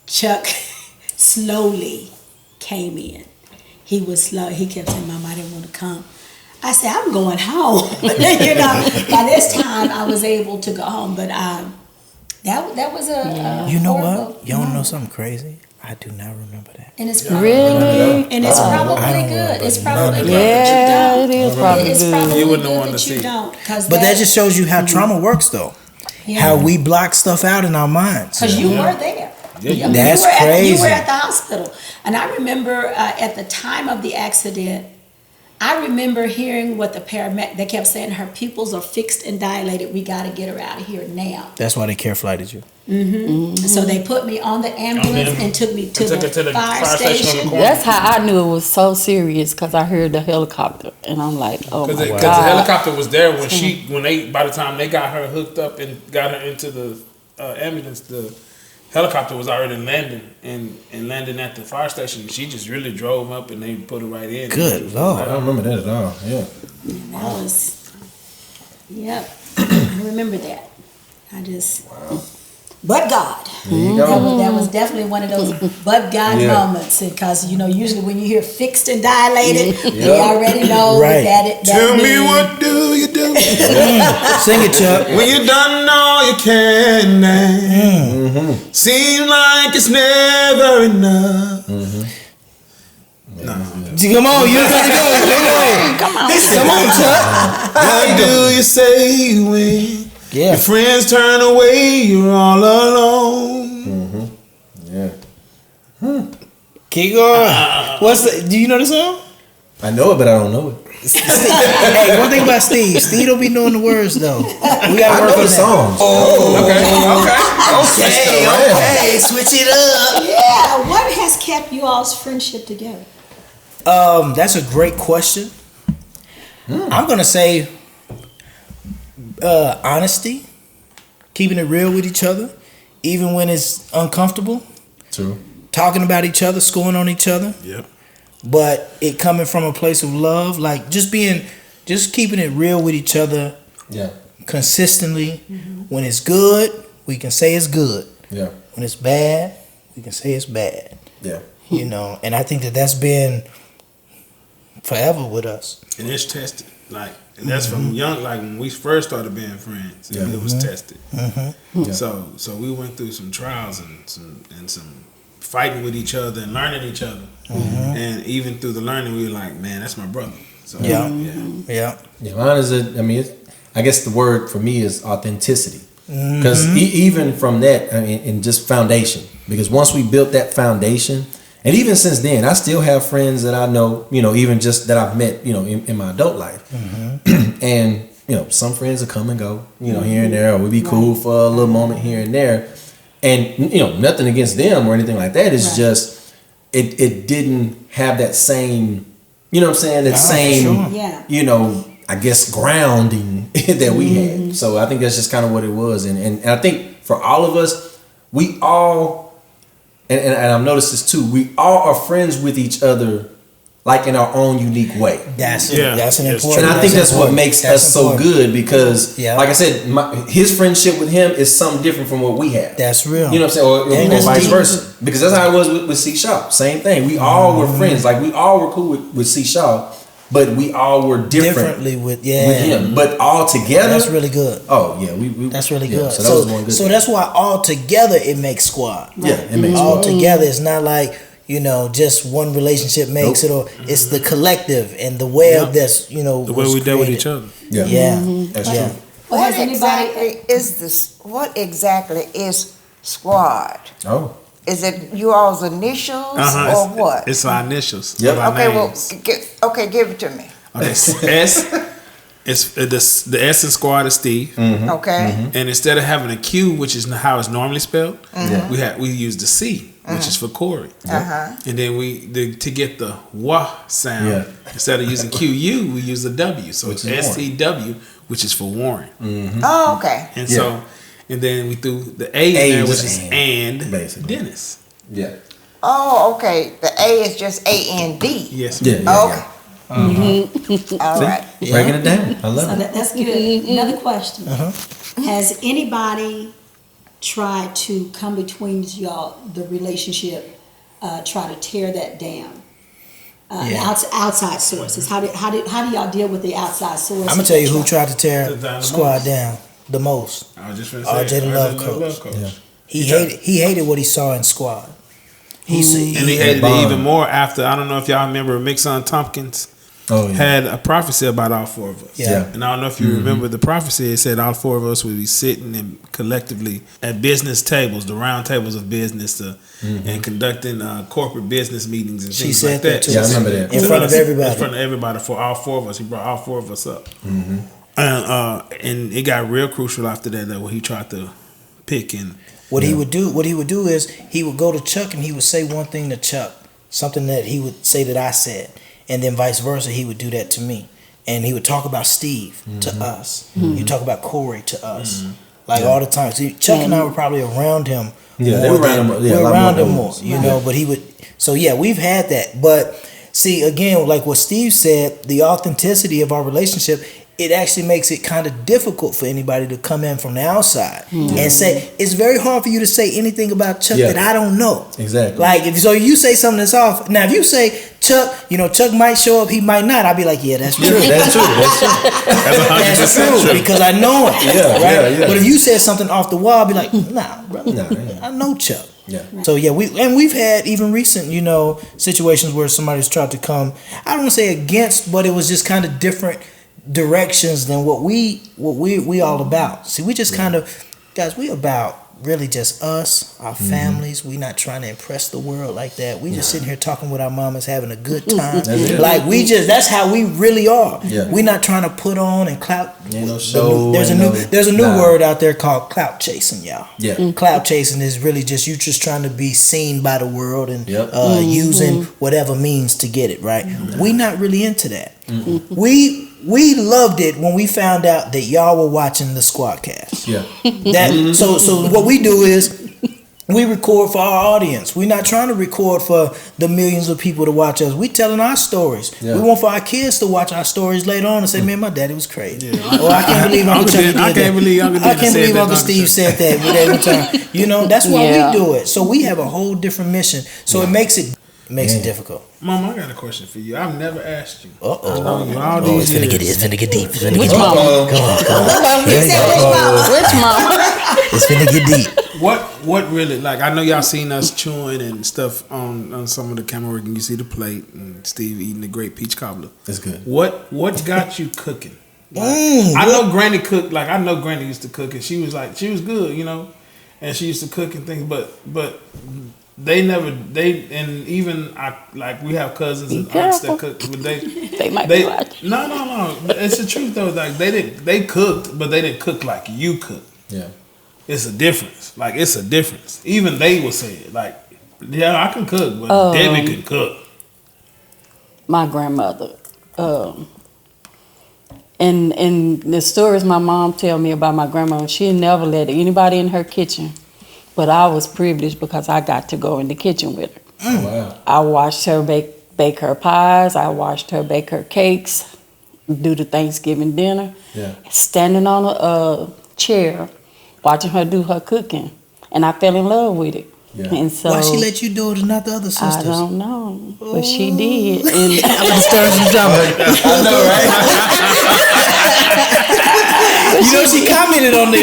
Chuck slowly came in. He was slow. He kept saying, Mom, I didn't want to come. I said, I'm going home. By this time I was able to go home. But that was a you know what? You don't know something crazy? I do not remember that. And it's probably and it's probably good. It's probably good. Yeah, it is probably good. You wouldn't want to see. But that just shows you how trauma works, though. Yeah. How we block stuff out in our minds. Because you were there. Yeah, That's You crazy. were at the hospital. And I remember at the time of the accident, I remember hearing what the paramedic, they kept saying her pupils are fixed and dilated. We got to get her out of here now. That's why they care flighted you. So they put me on the ambulance and took me to Took her to the fire station. on the corner. That's how I knew it was so serious because I heard the helicopter and I'm like, oh my Because God. the helicopter was there by the time they got her hooked up and got her into the ambulance, the helicopter was already landing and landing at the fire station. She just really drove up and they put her right in. Good Lord. I don't remember that at all. Yeah. That was, yep, I remember that. I just, but God. There you go. That was definitely one of those but God Yeah. moments, because usually when you hear fixed and dilated, they already know Right. that Tell me means- what do you do Sing it, Chuck. when you done all you can now? Seems like it's never enough. Come on, you got to go. Come on, Chuck. How do you say when Yeah. your friends turn away, you're all alone? Yeah. Keep going. Do you know the song? I know it, but I don't know it. Hey, one thing about Steve don't be knowing the words though. We I gotta work know on the that. songs. Okay, switch it up. Yeah, what has kept you all's friendship together? That's a great question. I'm gonna say honesty, keeping it real with each other, even when it's uncomfortable. True. Talking about each other, schooling on each other, Yep. but it coming from a place of love, like just keeping it real with each other Yeah. consistently. When it's good, we can say it's good. Yeah. When it's bad, we can say it's bad. Yeah. And I think that's been forever with us. And it's tested. And that's from young, like when we first started being friends, Yeah. it was tested. Yeah. So we went through some trials and some fighting with each other and learning each other. And even through the learning, we were like, man, that's my brother. So Yeah. yeah. Yeah, mine is I guess the word for me is authenticity. Because even from that, and just foundation. Because once we built that foundation, and even since then, I still have friends that I know, even just that I've met, in my adult life. And, some friends will come and go, here and there, or we'll be cool for a little moment here and there. And, nothing against them or anything like that. It's just, it didn't have that same, that same, Yeah. I guess grounding that we had. So I think that's just kind of what it was. And I think for all of us, we all, and I've noticed this too, we all are friends with each other, like in our own unique way. That's Yeah. an That's important. And I think that's what makes us so good, because, Yeah. like I said, his friendship with him is something different from what we have. That's real. You know what I'm saying? Or that's vice deep. versa. Because that's how it was with C. Shaw. Same thing. We all were friends. Like, we all were cool with C. Shaw, but we all were differently with him. But all together. That's really good. Oh, yeah. We That's really yeah, good. So that was one good So thing. that's why all together it makes squad. Yeah, it makes All squad. together, it's not like just one relationship makes it, or it's the collective and the web that's The way we deal with each other. Yeah. Yeah, That's yeah. true. Well, What has anybody? exactly is SCWAD? Oh. Is it you all's initials or what? It's our initials. Yep. Our Okay, well, names. give it to me. Okay, S. It's the S in squad is Steve, Okay. and instead of having a Q, which is how it's normally spelled, we use the C, which is for Cory. And then to get the W sound, instead of using QU, we use the W. So it's SCW, which is for Warren. Oh, okay. And so, and then we threw the A in there, which is and basically. Dennis. Yeah. Oh, okay. The A is just AND. Yes. Yeah. Okay. All right. Breaking it down. I love So it. that's good. Another question. Has anybody tried to come between y'all, the relationship, try to tear that down? Outside sources. How do y'all deal with the outside sources? I'm gonna tell you who tried to tear The squad most. down the most. I was just gonna RJ say the Love Coach. Yeah. He hated what he saw in squad. And he hated it even more after. I don't know if y'all remember Mixon Tompkins. had a prophecy about all four of us. Yeah. And I don't know if you remember the prophecy. It said all four of us would be sitting and collectively at business tables, the round tables of business, and conducting corporate business meetings and things like that. Too. Yeah, I remember that. In front of everybody. In front of everybody for all four of us. He brought all four of us up. And it got real crucial after that what he tried to pick. And What he would do is he would go to Chuck and he would say one thing to Chuck, something that he would say that I said, and then vice versa. He would do that to me, and he would talk about Steve to us. He would talk about Cory to us, all the time. See, Chuck and I were probably around him. Yeah, they were around him. Yeah, we're around him more, you know. But he would. So yeah, we've had that. But see, again, like what Steve said, the authenticity of our relationship. It actually makes it kind of difficult for anybody to come in from the outside and say, it's very hard for you to say anything about Chuck that I don't know. Exactly. Like, if you say something that's off. Now, if you say, Chuck, Chuck might show up, he might not. I'll be like, yeah, that's true. That's true. That's true because I know him. Yeah. But if you said something off the wall, I'll be like, nah, brother, I know Chuck. Yeah. So yeah, we've had even recent, situations where somebody's tried to come, I don't want to say against, but it was just kind of different directions than what we all about. See, we just kind of, guys, we about really just us, our families. We not trying to impress the world like that. We just sitting here talking with our mamas, having a good time. Like that's how we really are. Yeah. We not trying to put on and clout. There's a new word out there called clout chasing, y'all. Yeah. Clout chasing is really just you just trying to be seen by the world and using whatever means to get it right. We not really into that. We loved it when we found out that y'all were watching the SCWAD Cast. Yeah. So what we do is we record for our audience. We're not trying to record for the millions of people to watch us. We telling our stories. Yeah. We want for our kids to watch our stories later on and say, man, my daddy was crazy. Yeah. Or I can't believe Uncle Chucky did that. I can't believe Uncle Steve said that every time. That's why we do it. So we have a whole different mission. So it makes it difficult. Mom, I got a question for you. I've never asked you. It's finna get deep. Which mama? Which mama? It's finna get deep. What really, like, I know y'all seen us chewing and stuff on some of the camera work, and you see the plate and Steve eating the great peach cobbler. That's good. What got you cooking? I know Granny cooked, like, I know Granny used to cook, and she was good, and she used to cook and things, but we have cousins and aunts that cook, but they might be watching. No. But it's the truth though. Like they cooked, but they didn't cook like you cook. Yeah, it's a difference. Like it's a difference. Even they will say it. Like, yeah, I can cook, but Debbie can cook. My grandmother, and the stories my mom tell me about my grandmother, she never let anybody in her kitchen. But I was privileged because I got to go in the kitchen with her. Oh, wow. I watched her bake her pies. I watched her bake her cakes, do the Thanksgiving dinner. Yeah. Standing on a chair, watching her do her cooking. And I fell in love with it. Yeah. And so, why she let you do it and not the other sisters? I don't know, but she did. And I'm gonna stir some drama. I know, right? She commented on the.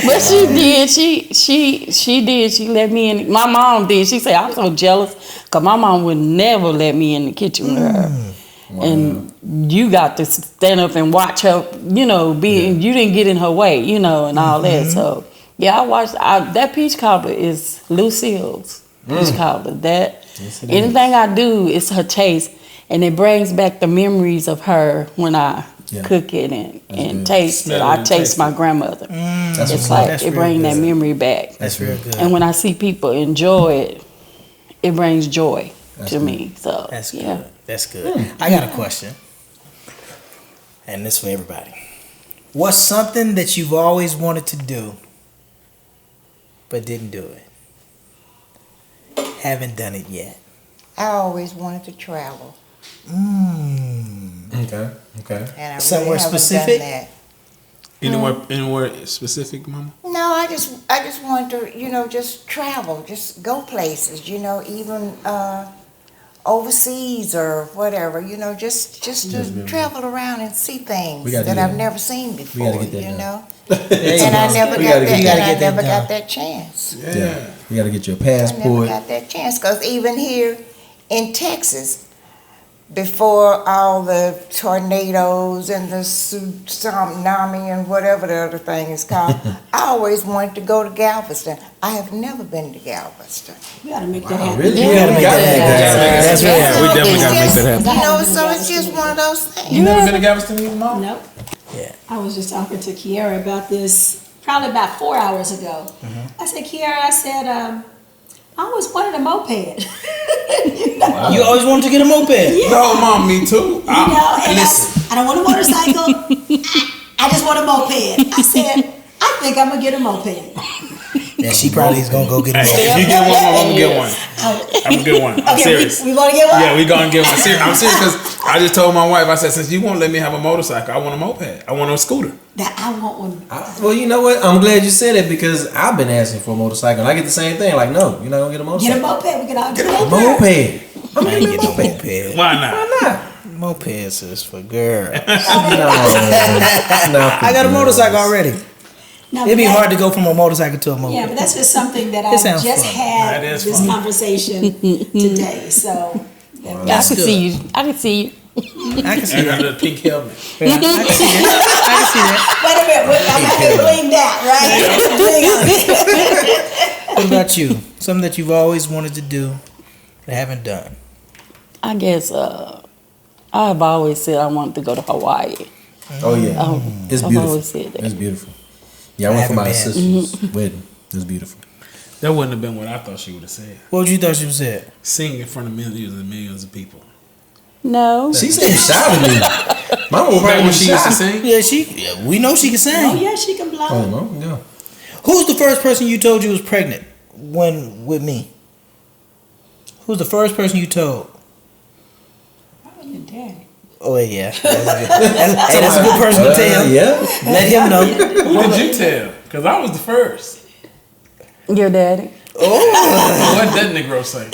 But she did. She did. She let me in. My mom did. She said, I'm so jealous because my mom would never let me in the kitchen with her. Wow. And you got to stand up and watch her, you didn't get in her way, and all that. So, yeah, I watched. That peach cobbler is Lucille's peach cobbler. Anything I do is her taste. And it brings back the memories of her when I cook it and taste it. I taste my grandmother. It's like it brings that memory back. That's real good. And when I see people enjoy it, it brings joy to me. So that's good. That's good. I got a question, and this for everybody. What's something that you've always wanted to do, but didn't do it? Haven't done it yet. I always wanted to travel. Okay. And I somewhere really haven't specific? done that. Anywhere specific, Mama? No, I just wanted to, just travel, just go places, even overseas or whatever, just to travel around and see things that I've never seen before, And I never got that chance. Yeah. You got to get your passport. I never got that chance because even here in Texas, before all the tornadoes and the tsunami and whatever the other thing is called, I always wanted to go to Galveston. I have never been to Galveston. We gotta make that happen. Really? We gotta make that happen. That's right. We definitely gotta make that happen. You know, so it's just one of those things. You never been to Galveston, either, Mom? Nope. Yeah. I was just talking to Kiara about this probably about 4 hours ago. I said, Kiara, I said, I always wanted a moped. You always wanted to get a moped. No, Mom, me too. And I don't want a motorcycle. I just want a moped. I said, I think I'm gonna get a moped. Yeah, she probably is gonna go get a moped. If you get one, I'm gonna get one. I'm gonna get one. I'm serious. We want to get one? Yeah, we gonna get one. I'm serious because I just told my wife, I said, since you won't let me have a motorcycle, I want a moped. I want a scooter. That I want one. Well, you know what? I'm glad you said it because I've been asking for a motorcycle. And I get the same thing. Like, no, you're not gonna get a motorcycle. Get a moped. We can all get a moped. Moped. I ain't get no moped. Why not? Mopeds is for girls. No. I got a motorcycle already. Now, It'd be that- hard to go from a motorcycle to a moped. Yeah, but that's just something that I It sounds just fun. had That is this fun. conversation today. So I That's can good. see you. I can see you. I can see And that. the pink helmet. Yeah, I can see that. I can see that. wait a minute, I'm not gonna blame that, right? What about you? Something that you've always wanted to do but haven't done. I guess I've always said I wanted to go to Hawaii. Oh yeah, it's I've beautiful. always said that. It's beautiful. Yeah, I went for my haven't sister's wedding. It was beautiful. That wouldn't have been what I thought she would have said. What would you thought she said? Sing in front of millions and millions of people. No. She said shy to me. Mama was Right right when when she she used to shy. sing? Yeah, we know she can sing. Oh yeah, she can blow. Oh no, yeah. Who's the first person you told you was pregnant when with me? Who's the first person you told? Probably your daddy. Oh yeah, that's a good person to tell. Yeah. Let him know. Who did you tell? Because I was the first. Your daddy. What that Negro say?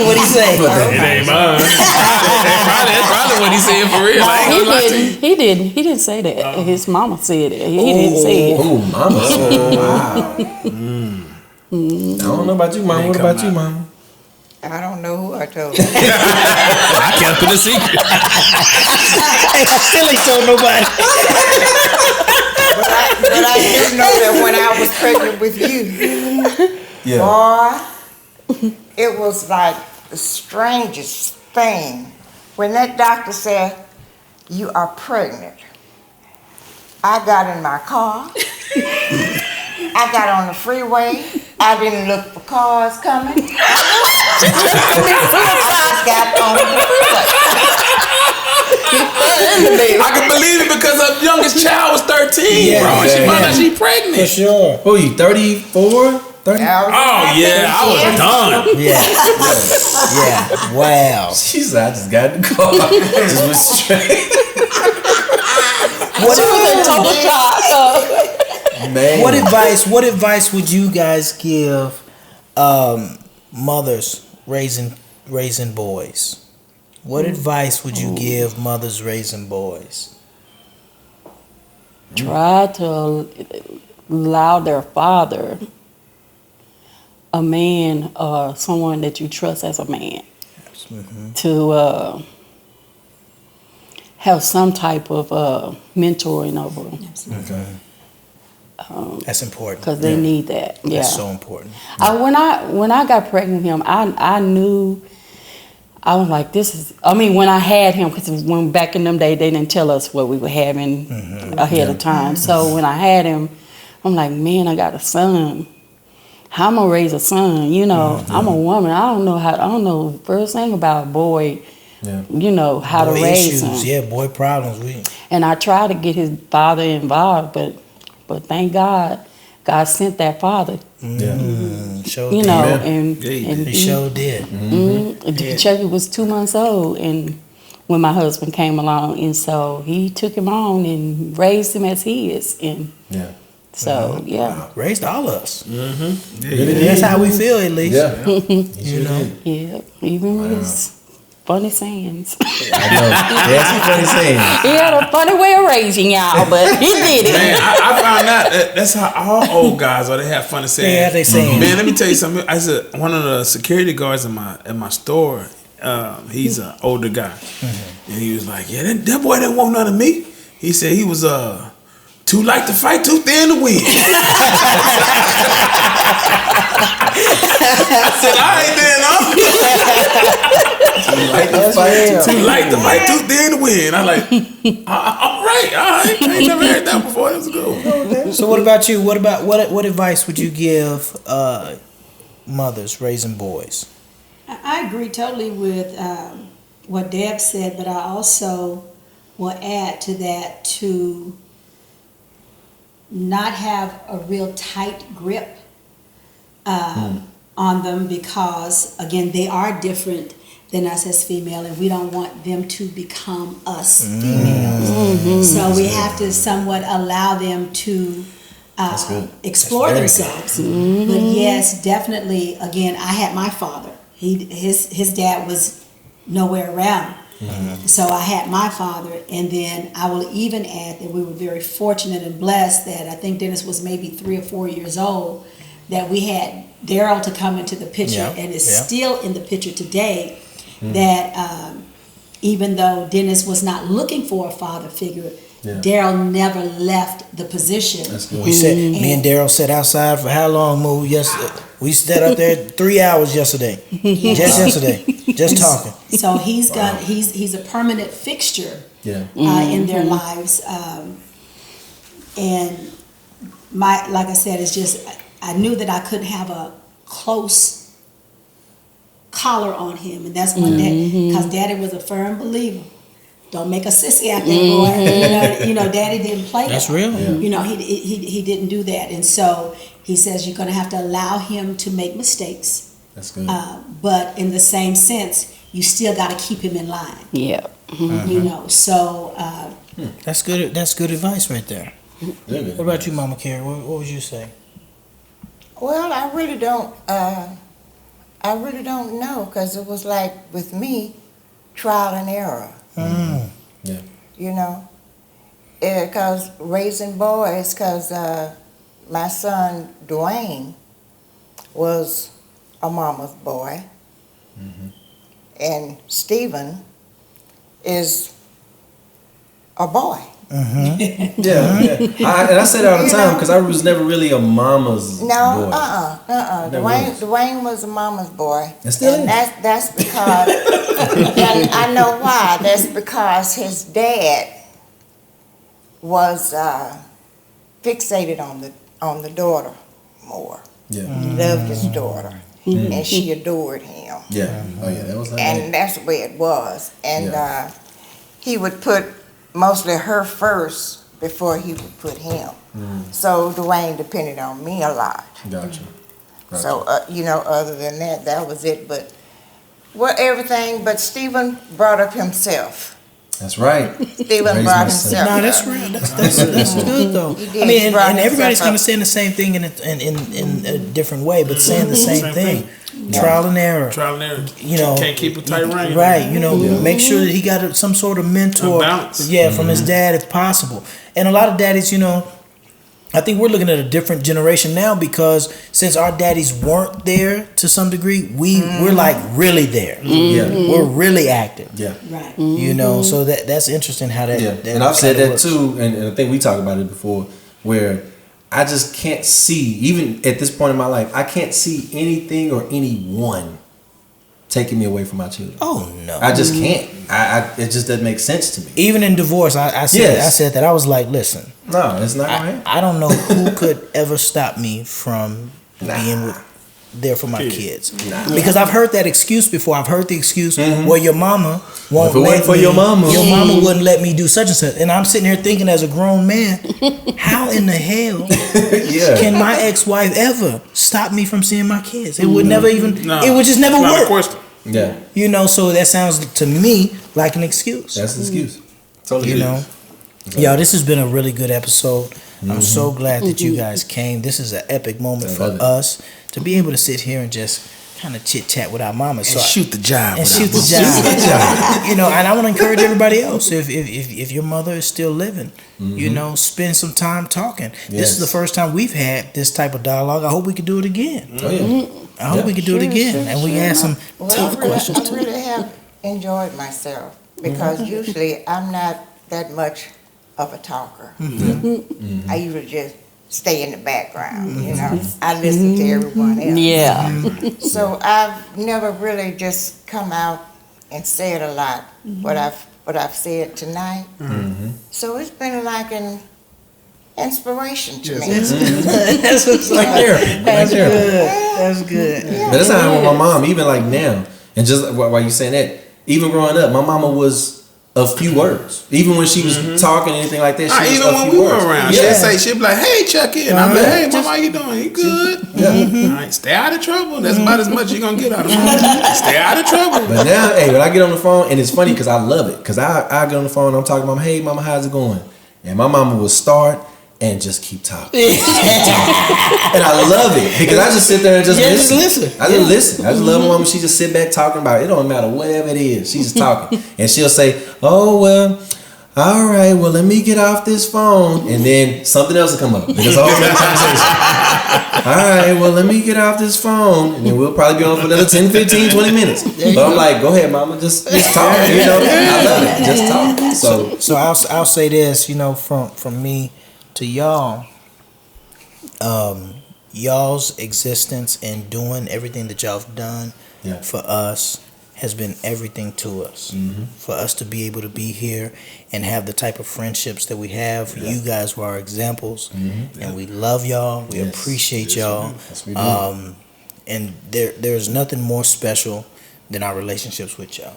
What he say? It ain't mine. That's probably what he said for real. I ain't He gonna lie to you. didn't. He didn't. He didn't say that. His mama said it. He didn't say it. Oh, mama. Wow. I don't know about you, mama. What about you, mama? I don't know who I told. I kept it a secret. Hey, I still ain't told nobody. But I do know that when I was pregnant with you, Yeah. boy, it was like the strangest thing. When that doctor said, you are pregnant, I got in my car. I got on the freeway. I didn't look for cars coming. I got on the freeway. I can believe it because her youngest child was 13, Yeah, bro. And she yeah. found out she pregnant. sure. Who are you, 34? 30? Oh, yeah, I was done. Yeah. Wow. She said, I just got in the car. Just went straight. Man. What advice would you guys give mothers raising boys? What advice would you give mothers raising boys? Try to allow their father, a man or someone that you trust as a man, to have some type of mentoring over them. Okay. That's important. Because they need that. Yeah. That's so important. When I got pregnant with him, I knew. I was like, this is. I mean, when I had him, because when back in them days they didn't tell us what we were having ahead of time. So when I had him, I'm like, man, I got a son. How I'm gonna raise a son? You know, I'm a woman. I don't know first thing about a boy. Yeah. You know how Boy to raise issues, him. yeah, boy problems. And I tried to get his father involved, but thank God, God sent that father. Yeah. Sure You did. know, Amen. and He sure did. Chucky was 2 months old, and when my husband came along, and so he took him on and raised him as he is, and Yeah. so yeah, Raised all of us. Really That's did. how we feel, at least. Yeah. You know. yeah, even with his funny sayings, I know. That's a funny saying. he had a funny way of raising y'all, but he did it. Man, I found out that's how all old guys are. They have funny sayings. Yeah, they saying. Man, let me tell you something. I said one of the security guards in my store. He's an older guy, and he was like, "Yeah, that boy didn't want none of me." He said he was too light to fight, too thin to win. I said, "All right then, Too light to fight, too light to fight, too thin to win." I'm like, "All right. I ain't never heard that before. That was good." So what about you? What advice would you give mothers raising boys? I agree totally with what Deb said, but I also will add to that to not have a real tight grip on them, because again, they are different than us as female, and we don't want them to become us females. So we have to somewhat allow them to explore themselves. But yes, definitely, again, I had my father. His dad was nowhere around. So I had my father, and then I will even add that we were very fortunate and blessed that I think Dennis was maybe 3 or 4 years old, that we had Daryl to come into the picture, and is still in the picture today, that even though Dennis was not looking for a father figure, Daryl never left the position. We sat, me and Daryl sat outside for how long, Moo? Yesterday. We sat out there 3 hours yesterday. Just yesterday. Just talking. So he's a permanent fixture in their lives. And like I said, it's just, I knew that I couldn't have a close collar on him, and that's one day, because Daddy was a firm believer. Don't make a sissy out there, boy. You know, Daddy didn't play that. That's real. You know, he didn't do that, and so he says you're going to have to allow him to make mistakes. That's good. But in the same sense, you still got to keep him in line. Yeah. You know, so That's good. That's good advice right there. What about you, Mama Carrie? What would you say? Well, I really don't know, because it was like with me, trial and error. Yeah. You know, because raising boys, because my son Dwayne was a mama's boy, and Stephen is a boy. Yeah. I say that all the time because I was never really a mama's boy. Dwayne was a mama's boy. And still is. That's because, and I know why. That's because his dad was fixated on the daughter more. Yeah. He loved his daughter, and she adored him. Yeah. Oh yeah, that was her And name. that's the way it was. And he would put mostly her first before he would put him. So Dwayne depended on me a lot. Gotcha. So, you know, other than that, that was it. But, well, everything, but Stephen brought up himself. That's right. Stephen Raised brought my son. himself No, up. that's real. That's good though. He did. I mean, He brought and everybody's himself kind up. of saying the same thing in a different way, but saying the same thing. Trial and error. Trial and error. You know, Can't keep a tight rein. right? You know, make sure that he got some sort of mentor, A balance. from his dad if possible. And a lot of daddies, you know, I think we're looking at a different generation now because since our daddies weren't there to some degree, we're like really there. Yeah. We're really active. Yeah. right. You know, so that's interesting how that. Yeah. that And I've said kinda that works. too, and I think we talked about it before, where I just can't see, even at this point in my life, I can't see anything or anyone taking me away from my children. Oh no, I just can't. It just doesn't make sense to me. even in divorce, I said that I was like, listen, No, it's not gonna happen. I don't know who could ever stop me from being there for my kids. Because I've heard that excuse before. I've heard the excuse, well, your mama won't If it let wasn't for me. your mama. Your mama wouldn't let me do such and such. And I'm sitting here thinking as a grown man, how in the hell can my ex-wife ever stop me from seeing my kids? It would never even, No, it would just never it's not a work. question. Yeah, You know, so that sounds to me like an excuse. that's the excuse. Totally You is. know, yo, this has been a really good episode. I'm so glad that you guys came. This is an epic moment I for love it. us to be able to sit here and just kind of chit chat with our mamas. And shoot the job. And shoot the job. You know, and I want to encourage everybody else, if your mother is still living, you know, spend some time talking. This is the first time we've had this type of dialogue. I hope we can do it again. I hope we can do it again. And we can ask some tough questions I too. really have enjoyed myself because usually I'm not that much of a talker. I usually just stay in the background, you know. I listen to everyone else. Yeah. So I've never really just come out and said a lot what I've said tonight. So it's been like an inspiration to me. That's what's like there. That's good. That's good. But that's how I am with my mom, even like now. And just while you saying that, even growing up, my mama was a few words. Even when she was talking anything like that, she was even a when few we were words. around, she'd be like, "Hey, Chucky," and I'm like, "Hey, mama, how you doing? You good? All right, stay out of trouble. That's about as much you're gonna get out of me. Stay out of trouble." But now, hey, when I get on the phone, and it's funny because I love it, because I get on the phone and I'm talking to mama, "Hey, mama, how's it going?" And my mama will start and just keep talking. And I love it because I just sit there and just listen. I just listen. I just love my mama. She just sit back talking about it. It don't matter whatever it is. She's just talking. And she'll say, "Oh, well, all right, well, let me get off this phone." And then something else will come up. Because a whole other conversation. All right, well, let me get off this phone. And then we'll probably be on for another 10, 15, 20 minutes. But I'm like, go ahead, mama. Just talk. You know, I love it. Just talk. So I'll say this, you know, from me to y'all, y'all's existence and doing everything that y'all have done for us has been everything to us. For us to be able to be here and have the type of friendships that we have, you guys were our examples, and we love y'all. We appreciate y'all. Yes, we do. And there's nothing more special than our relationships with y'all.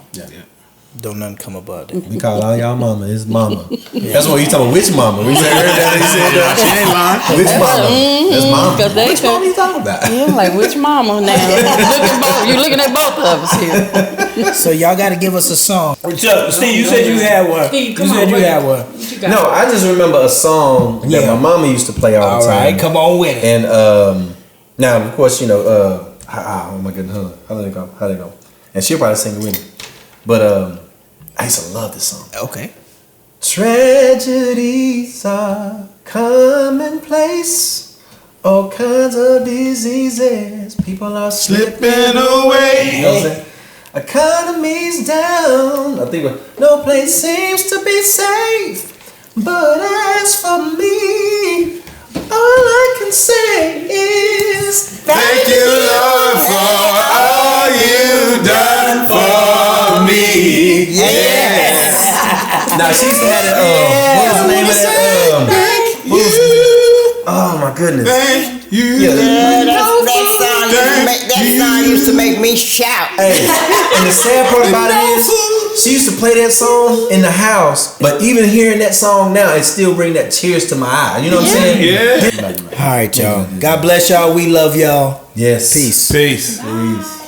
Don't nothing come above that. We call all y'all mama. It's mama. That's what you talking about. Which mama? We said that. He said She ain't lying. which mama? That's mama. Because they Which mama you talking about? Yeah, like which mama now? You looking at both of us here. So y'all got to give us a song. Steve, you said you had one. Steve, You said you had one. No, I just remember a song that my mama used to play all the All time. right, come on with it. And now, of course, you know, oh my goodness, how did it go? And she'll probably sing it with me. But I used to love this song. Okay. Tragedies are commonplace. All kinds of diseases. People are slipping away. You know what I'm saying? Economy's down. I think no place seems to be safe. But as for me, all I can say is thank you, Lord, for all you've done for me. Yes. Now she used to have that. What was the name of that? Thank you. Oh my goodness. Thank you. That song used to make me shout. Hey, and the sad part about it is, she used to play that song in the house, but even hearing that song now, it still brings that tears to my eye. You know what I'm saying? Yeah. All right, y'all. God bless y'all. We love y'all. Yes. Peace. Peace. Peace.